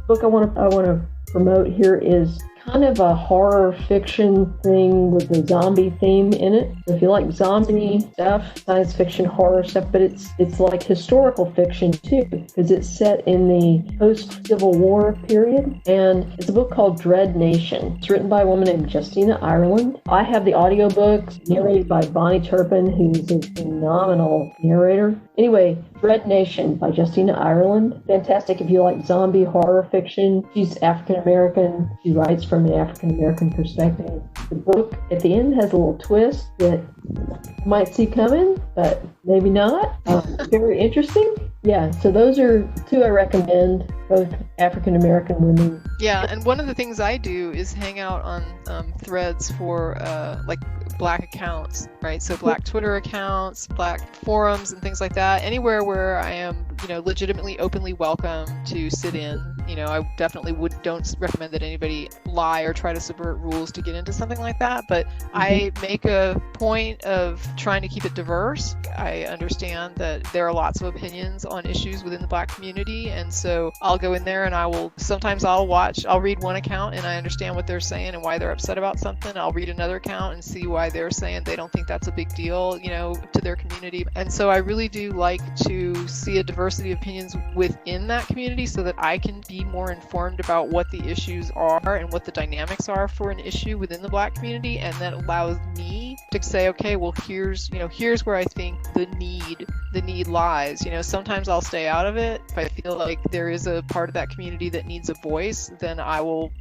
book I want to promote here is kind of a horror fiction thing with a zombie theme in it. If you like zombie stuff, science fiction, horror stuff, but it's like historical fiction too, because it's set in the post-Civil War period. And it's a book called Dread Nation. It's written by a woman named Justina Ireland. I have the audiobook narrated by Bonnie Turpin, who's a phenomenal narrator. Anyway, Dread Nation by Justina Ireland. Fantastic if you like zombie horror fiction. She's African-American. She writes from an African-American perspective. The book at the end has a little twist that you might see coming, but maybe not. Very interesting. Yeah, so those are two I recommend, both African-American women. Yeah, and one of the things I do is hang out on threads for like Black accounts, right? So Black Twitter accounts, Black forums and things like that. Anywhere where I am, legitimately openly welcome to sit in. I definitely don't recommend that anybody lie or try to subvert rules to get into something like that, but I make a point of trying to keep it diverse. I understand that there are lots of opinions on issues within the Black community, and so I'll go in there and I'll read one account and I understand what they're saying and why they're upset about something. I'll read another account and see why they're saying they don't think that's a big deal, to their community. And so I really do like to see a diversity of opinions within that community so that I can be more informed about what the issues are and what the dynamics are for an issue within the Black community, and that allows me to say, okay, well, here's where I think the need lies. Sometimes I'll stay out of it. If I feel like there is a part of that community that needs a voice, then I will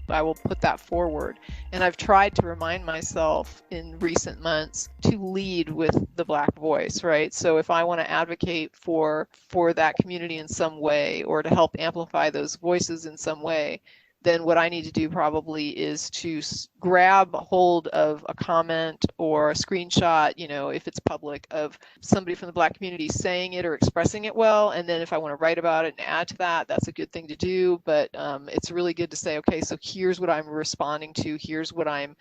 put that forward. And I've tried to remind myself in recent months to lead with the Black voice, right? So if I want to advocate for that community in some way, or to help amplify those voices in some way, then what I need to do probably is to grab hold of a comment or a screenshot, if it's public, of somebody from the Black community saying it or expressing it well. And then if I want to write about it and add to that, that's a good thing to do. But it's really good to say, okay, so here's what I'm responding to. Here's what I'm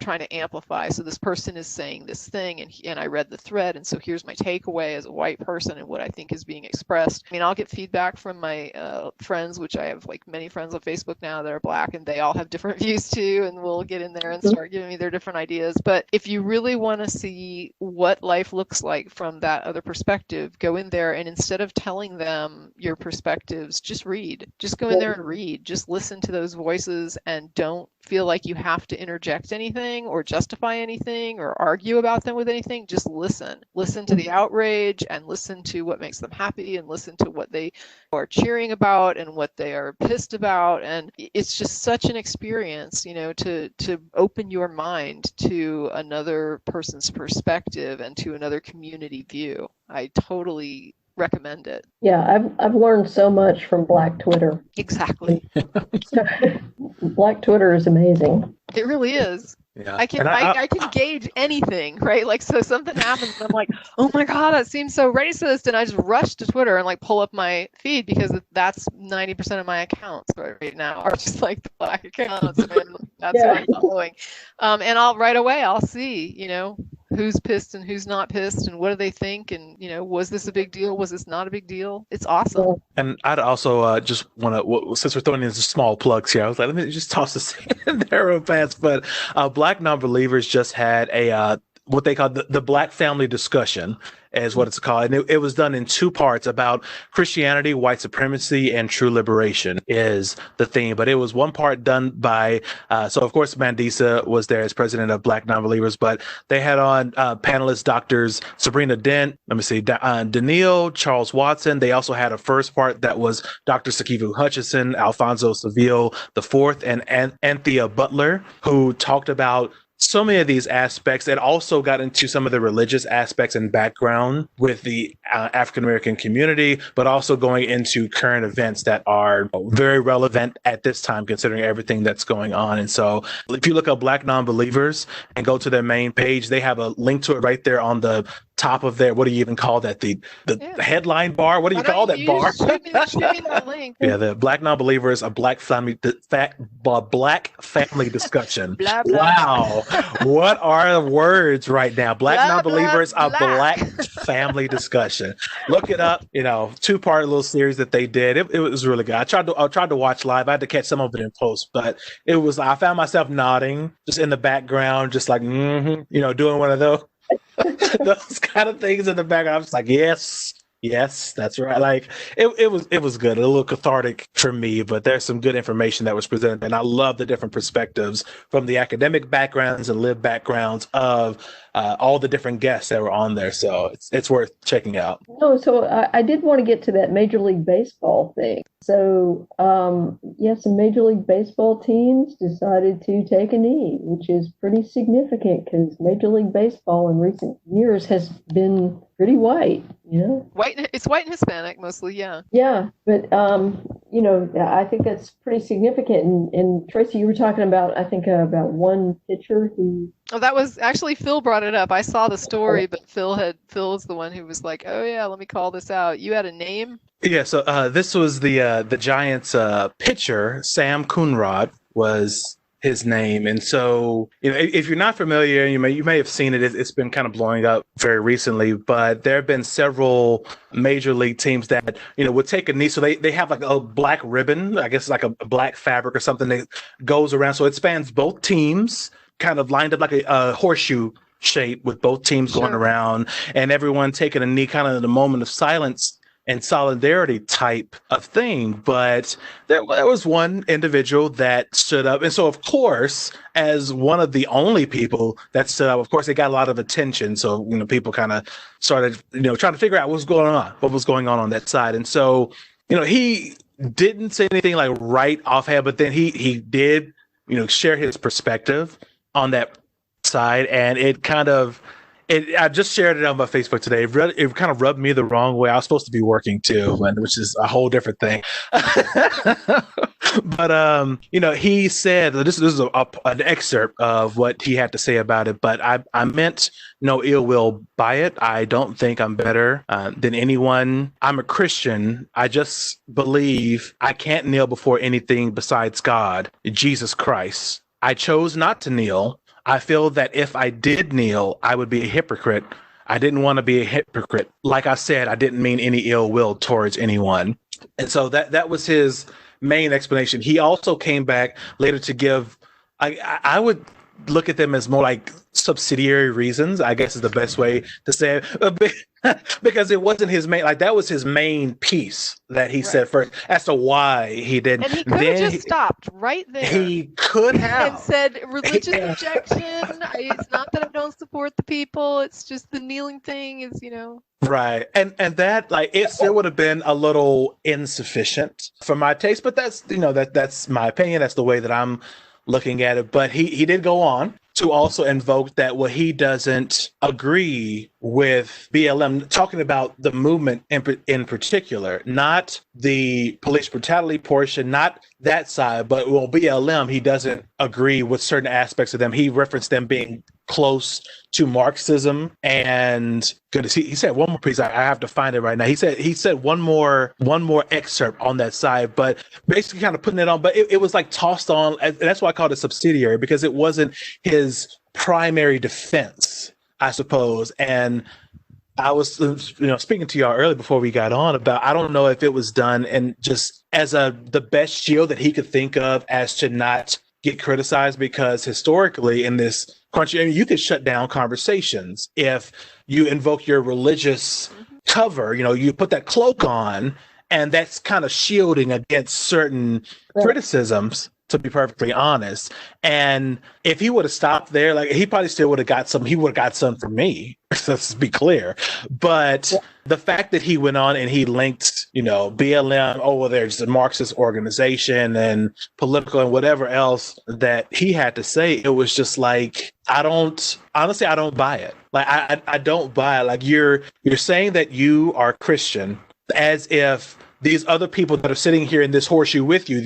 trying to amplify. So this person is saying this thing, and I read the thread, and so here's my takeaway as a white person and what I think is being expressed. I mean, I'll get feedback from my friends, which I have like many friends on Facebook now that are Black, and they all have different views too, and we'll get in there and start giving me their different ideas. But if you really want to see what life looks like from that other perspective, go in there, and instead of telling them your perspectives, just read. Just go in there and read. Just listen to those voices, and don't feel like you have to interject anything or justify anything or argue about them with anything. Just listen to the outrage, and listen to what makes them happy, and listen to what they are cheering about and what they are pissed about. And it's just such an experience, to open your mind to another person's perspective and to another community view. I totally recommend it. Yeah, I've learned so much from Black Twitter. Exactly. Black Twitter is amazing. It really is. Yeah. I can gauge anything, right? Like, so something happens and I'm like, oh my God, that seems so racist. And I just rush to Twitter and like pull up my feed, because that's 90% of my accounts right now are just like the Black accounts. And that's what I'm following. And I'll see, who's pissed and who's not pissed, and what do they think, and was this a big deal, was this not a big deal? It's awesome. And I'd also just want to, since we're throwing in some small plugs here, I was like, let me just toss this in there real fast. But Black Nonbelievers just had a what they call the Black Family Discussion, is what it's called. And it was done in two parts about Christianity, white supremacy, and true liberation is the theme. But it was one part done by, so of course, Mandisa was there as president of Black Nonbelievers, but they had on panelists, doctors Sabrina Dent, Daniil, Charles Watson. They also had a first part that was Dr. Sakivu Hutchison, Alfonso Seville IV, and Anthea Butler, who talked about so many of these aspects, and also got into some of the religious aspects and background with the African-American community, but also going into current events that are very relevant at this time, considering everything that's going on. And so if you look up Black Nonbelievers and go to their main page, they have a link to it right there on the top of their, what do you even call that? The headline bar? What do you call that bar? Shoot me that link. Yeah, the Black Nonbelievers, a Black family discussion. Blah, blah. Wow. What are the words right now? Black Blah, Nonbelievers, blah, a blah. Black family discussion. Look it up. Two-part little series that they did. It was really good. I tried to watch live. I had to catch some of it in post, but I found myself nodding just in the background, just like doing one of those kind of things in the background. I was like, yes, that's right. Like it was good, a little cathartic for me, but there's some good information that was presented. And I love the different perspectives from the academic backgrounds and lived backgrounds of all the different guests that were on there. So it's worth checking out. No, so I did want to get to that Major League Baseball thing. So, some Major League Baseball teams decided to take a knee, which is pretty significant because Major League Baseball in recent years has been pretty white, It's white and Hispanic mostly, yeah. Yeah, but, I think that's pretty significant. And Tracy, you were talking about, I think, about one pitcher who. Oh, that was actually Phil brought it up. I saw the story, but Phil's the one who was like, "Oh yeah, let me call this out." You had a name? Yeah, so this was the Giants pitcher, Sam Coonrod was his name, and so if you're not familiar, you may have seen it. It's been kind of blowing up very recently, but there have been several major league teams that would take a knee. So they have like a black ribbon, I guess like a black fabric or something that goes around, so it spans both teams, kind of lined up like a horseshoe shape with both teams going around, and everyone taking a knee, kind of in a moment of silence and solidarity type of thing. But there was one individual that stood up. And so, of course, as one of the only people that stood up, of course, they got a lot of attention. So, people kind of started, trying to figure out what was going on that side. And so, he didn't say anything like right offhand, but then he did, share his perspective on that side. And I just shared it on my Facebook today. It kind of rubbed me the wrong way. I was supposed to be working too, which is a whole different thing. But he said this is an excerpt of what he had to say about it. But I meant no ill will by it. I don't think I'm better than anyone. I'm a Christian. I just believe I can't kneel before anything besides God, Jesus Christ. I chose not to kneel. I feel that if I did kneel, I would be a hypocrite. I didn't want to be a hypocrite. Like I said, I didn't mean any ill will towards anyone. And so that was his main explanation. He also came back later to give, I would look at them as more like subsidiary reasons, I guess is the best way to say it. Because it wasn't his main, like that was his main piece that he said first as to why he didn't. And he could have just stopped right there. He could have. And said, religious objection. It's not that I don't support the people. It's just the kneeling thing is, Right. And that, like, it still would have been a little insufficient for my taste, but that's, that's my opinion. That's the way that I'm looking at it. But he did go on to also invoke that he doesn't agree with BLM, talking about the movement in particular, not the police brutality portion, not that side, but BLM, he doesn't agree with certain aspects of them. He referenced them being close to Marxism, and goodness, he said one more piece. I have to find it right now. He said one more excerpt on that side, but basically kind of putting it on. But it was like tossed on, and that's why I called it subsidiary, because it wasn't his primary defense, I suppose. And I was, speaking to y'all earlier before we got on about, I don't know if it was done and just as the best shield that he could think of as to not get criticized, because historically in this country, you could shut down conversations if you invoke your religious cover. You put that cloak on, and that's kind of shielding against certain criticisms, to be perfectly honest. And if he would have stopped there, like, he probably still would have got some. He would have got some from me. Let's be clear. But the fact that he went on and he linked, BLM, they're just a Marxist organization and political and whatever else that he had to say, it was just like, I don't buy it. Like, I don't buy it. Like, you're saying that you are Christian as if these other people that are sitting here in this horseshoe with you,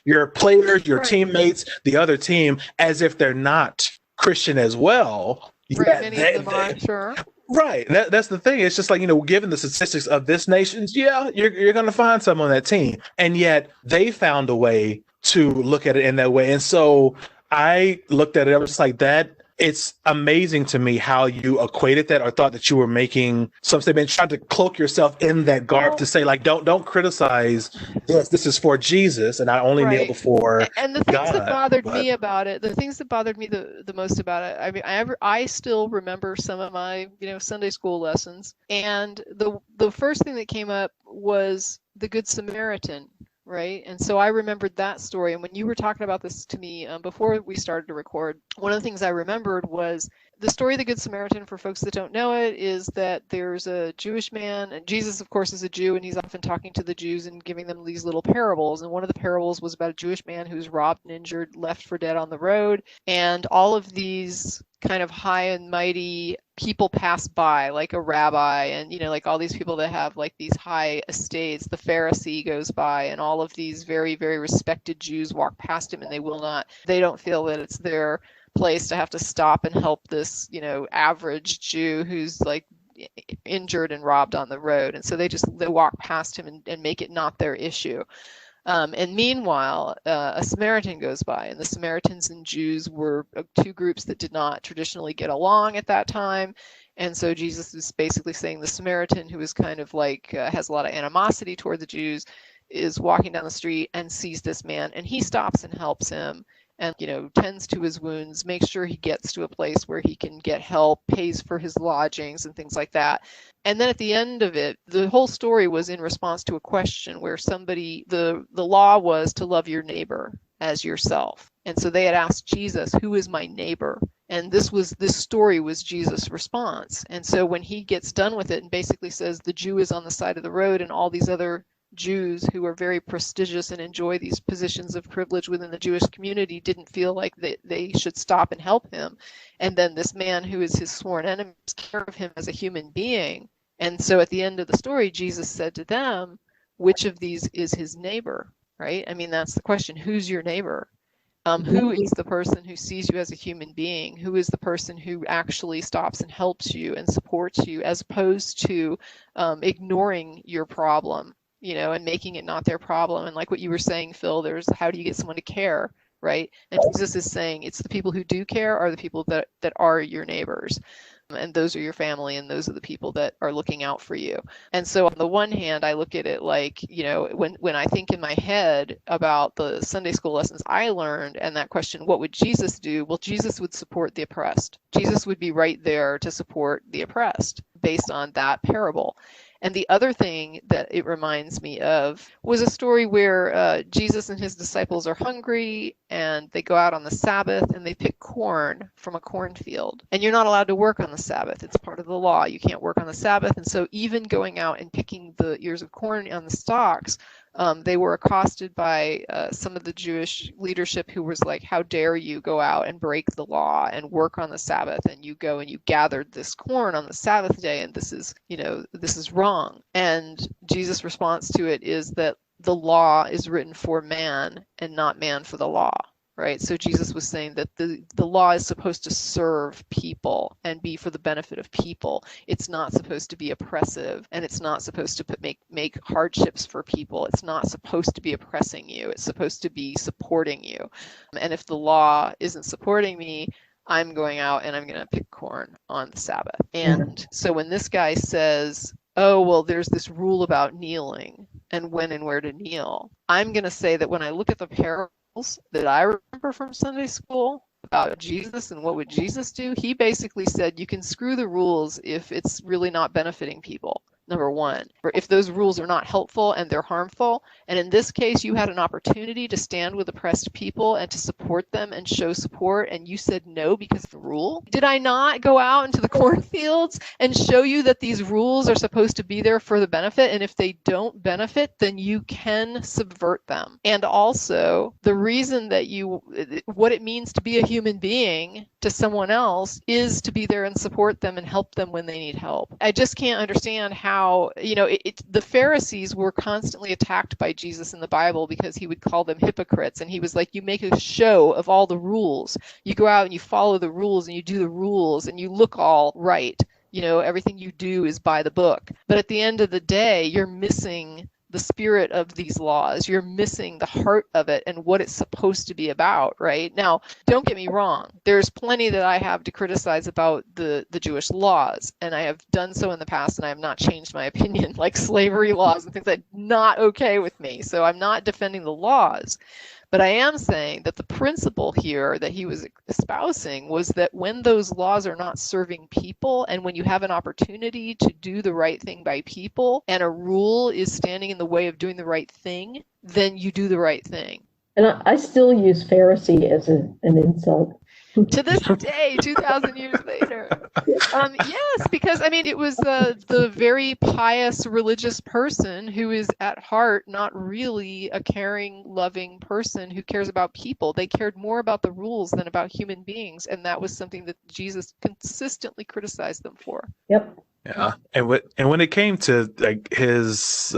your players, your teammates, the other team, as if they're not Christian as well. Many of them are, sure. Right. That's the thing. It's just like, given the statistics of this nation, you're going to find some on that team. And yet they found a way to look at it in that way. And so I looked at it, I was just like, that. It's amazing to me how you equated that, or thought that you were making some statement, trying to cloak yourself in that garb to say, like, don't criticize this. This is for Jesus, and I only kneel before And the things God. that bothered me about it, the things that bothered me the most about it, I mean, I still remember some of my Sunday school lessons, and the first thing that came up was the Good Samaritan. Right. And so I remembered that story. And when you were talking about this to me before we started to record, one of the things I remembered was the story of the Good Samaritan. For folks that don't know it, is that there's a Jewish man, and Jesus, of course, is a Jew, and he's often talking to the Jews and giving them these little parables. And one of the parables was about a Jewish man who's robbed and injured, left for dead on the road. And all of these kind of high and mighty people pass by, like a rabbi, and like all these people that have like these high estates. The Pharisee goes by, and all of these very, very respected Jews walk past him, and they don't feel that it's their place to have to stop and help this average Jew who's like injured and robbed on the road. And so they walk past him and make it not their issue. And meanwhile, a Samaritan goes by, and the Samaritans and Jews were two groups that did not traditionally get along at that time. And so Jesus is basically saying the Samaritan, who is kind of like has a lot of animosity toward the Jews, is walking down the street and sees this man, and he stops and helps him, and tends to his wounds, makes sure he gets to a place where he can get help, pays for his lodgings and things like that. And then at the end of it, the whole story was in response to a question where the law was to love your neighbor as yourself. And so they had asked Jesus, who is my neighbor? And this story was Jesus' response. And so when he gets done with it and basically says the Jew is on the side of the road, and all these other Jews who are very prestigious and enjoy these positions of privilege within the Jewish community didn't feel like they should stop and help him. And then this man who is his sworn enemy takes care of him as a human being. And so at the end of the story, Jesus said to them, which of these is his neighbor, right? I mean, that's the question. Who's your neighbor? Who is the person who sees you as a human being? Who is the person who actually stops and helps you and supports you, as opposed to ignoring your problem, and making it not their problem? And like what you were saying, Phil, there's how do you get someone to care, right? And Jesus is saying it's the people who do care are the people that are your neighbors. And those are your family, and those are the people that are looking out for you. And so on the one hand, I look at it like, when I think in my head about the Sunday school lessons I learned and that question, what would Jesus do? Well, Jesus would support the oppressed. Jesus would be right there to support the oppressed based on that parable. And the other thing that it reminds me of was a story where Jesus and his disciples are hungry, and they go out on the Sabbath and they pick corn from a cornfield. And you're not allowed to work on the Sabbath. It's part of the law. You can't work on the Sabbath. And so even going out and picking the ears of corn on the stalks, they were accosted by some of the Jewish leadership who was like, how dare you go out and break the law and work on the Sabbath, and you go and you gathered this corn on the Sabbath day, and this is wrong. And Jesus' response to it is that the law is written for man and not man for the law. Right. So Jesus was saying that the law is supposed to serve people and be for the benefit of people. It's not supposed to be oppressive, and it's not supposed to make hardships for people. It's not supposed to be oppressing you. It's supposed to be supporting you. And if the law isn't supporting me, I'm going out and I'm going to pick corn on the Sabbath. And so when this guy says, oh, well, there's this rule about kneeling and when and where to kneel, I'm going to say that when I look at the parable that I remember from Sunday school about Jesus and what would Jesus do, he basically said you can screw the rules if it's really not benefiting people. Number one, or if those rules are not helpful and they're harmful. And in this case, you had an opportunity to stand with oppressed people and to support them and show support, and you said no because of the rule. Did I not go out into the cornfields and show you that these rules are supposed to be there for the benefit? And if they don't benefit, then you can subvert them. And also, the reason that what it means to be a human being to someone else is to be there and support them and help them when they need help. I just can't understand how, the Pharisees were constantly attacked by Jesus in the Bible because he would call them hypocrites. And he was like, you make a show of all the rules. You go out and you follow the rules and you do the rules and you look all right. Everything you do is by the book. But at the end of the day, you're missing the spirit of these laws. You're missing the heart of it and what it's supposed to be about, right? Now, don't get me wrong. There's plenty that I have to criticize about the Jewish laws, and I have done so in the past, and I have not changed my opinion, like slavery laws and things that are not okay with me. So I'm not defending the laws. But I am saying that the principle here that he was espousing was that when those laws are not serving people, and when you have an opportunity to do the right thing by people, and a rule is standing in the way of doing the right thing, then you do the right thing. And I still use Pharisee as an insult. To this day, 2,000 years later. Yes, because I mean, it was the very pious religious person who is at heart not really a caring, loving person who cares about people. They cared more about the rules than about human beings, and that was something that Jesus consistently criticized them for. Yep. Yeah, and when it came to like his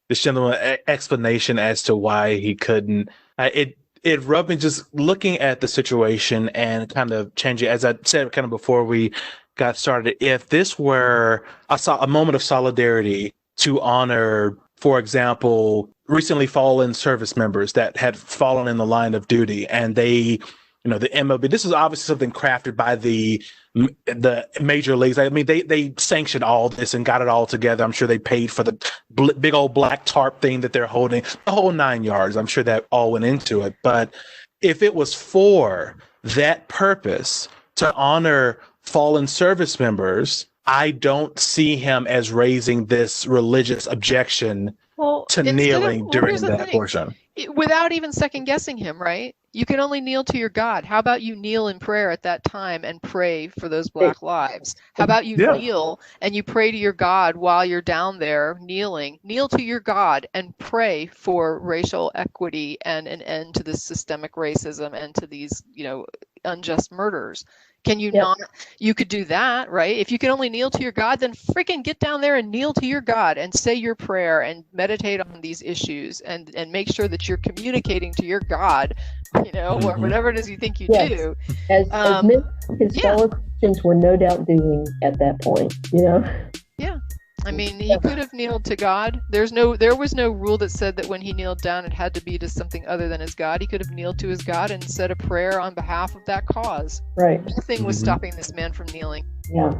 this gentleman explanation as to why he couldn't, it rubbed me just looking at the situation and kind of changing. As I said, kind of before we got started, if this were a moment of solidarity to honor, for example, recently fallen service members that had fallen in the line of duty, and they, the MLB. This is obviously something crafted by the major leagues. I mean, they sanctioned all this and got it all together. I'm sure they paid for the big old black tarp thing that they're holding, the whole 9 yards. I'm sure that all went into it. But if it was for that purpose to honor fallen service members, I don't see him as raising this religious objection to kneeling during that portion. Without even second guessing him, right? You can only kneel to your God. How about you kneel in prayer at that time and pray for those Black lives? How about you kneel and you pray to your God while you're down there kneeling? Kneel to your God and pray for racial equity and an end to this systemic racism and to these, unjust murders. Can you not? You could do that, right? If you can only kneel to your God, then freaking get down there and kneel to your God and say your prayer and meditate on these issues and make sure that you're communicating to your God, or whatever it is you think you do. As his fellow Christians were no doubt doing at that point, Yeah. I mean, he could have kneeled to God. There was no rule that said that when he kneeled down, it had to be to something other than his God. He could have kneeled to his God and said a prayer on behalf of that cause. Right. Nothing was stopping this man from kneeling. Yeah.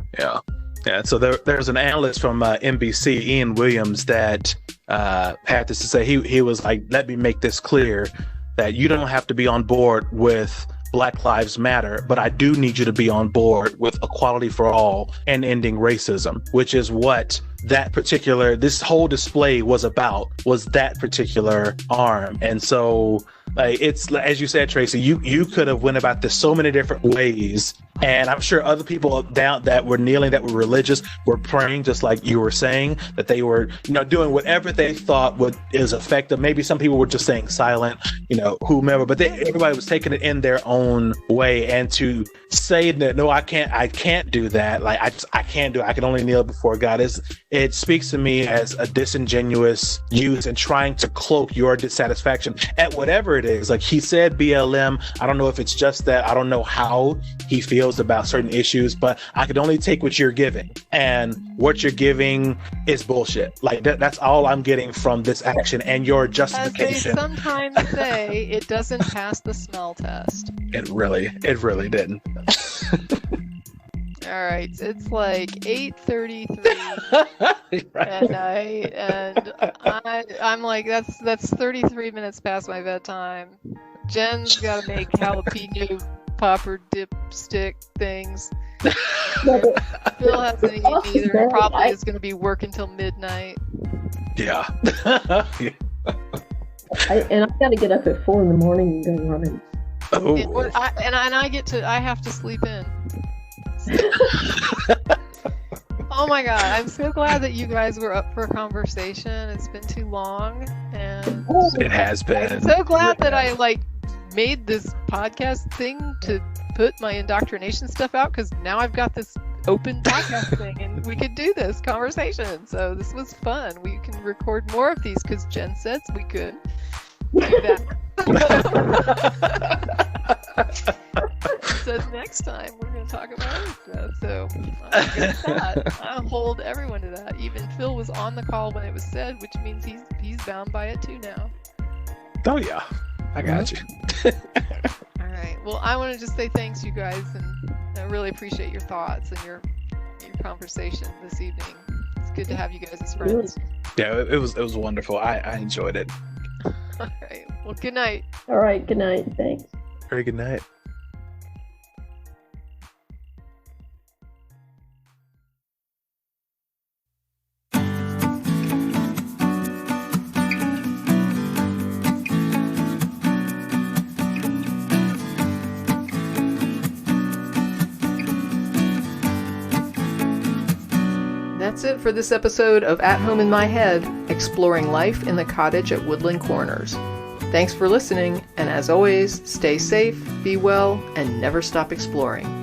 So there's an analyst from NBC, Ian Williams, that had this to say. He was like, let me make this clear that you don't have to be on board with Black Lives Matter, but I do need you to be on board with equality for all and ending racism, which is what this whole display was about, was that particular arm. And so it's, as you said, Tracy, you could have went about this so many different ways. And I'm sure other people down that were kneeling, that were religious, were praying, just like you were saying, that they were, doing whatever they thought is effective. Maybe some people were just staying silent, whomever, but everybody was taking it in their own way. And to say that, no, I can't do that. Like, I can't do it. I can only kneel before God. It speaks to me as a disingenuous use and trying to cloak your dissatisfaction at whatever it is. Like he said, BLM. I don't know if it's just that. I don't know how he feels about certain issues, but I could only take what you're giving, and what you're giving is bullshit. Like that's all I'm getting from this action and your justification. As they sometimes say, it doesn't pass the smell test. It really didn't. All right, it's like 8:33 at night, and I'm like, that's 33 minutes past my bedtime. Jen's got to make jalapeno popper dipstick things. Phil hasn't eaten either. Probably is going to be working till midnight. Yeah. And I've got to get up at 4 a.m. and go running. Oh. I have to sleep in. Oh my God, I'm so glad that you guys were up for a conversation. It's been too long, and it has been. I'm so glad that I made this podcast thing to put my indoctrination stuff out, because now I've got this open podcast thing and we could do this conversation. So this was fun. We can record more of these because Jen says we could do that. So next time we're going to talk about other stuff. So I'll hold everyone to that. Even Phil was on the call when it was said, which means he's bound by it too now. Oh yeah, I got you. All right. Well, I want to just say thanks, you guys, and I really appreciate your thoughts and your conversation this evening. It's good to have you guys as friends. Yeah, it was wonderful. I enjoyed it. All right. Well, good night. All right. Good night. Thanks. Very good night. that's it for this episode of At Home in My Head, exploring life in the cottage at Woodland Corners. Thanks for listening, and as always, stay safe, be well, and never stop exploring.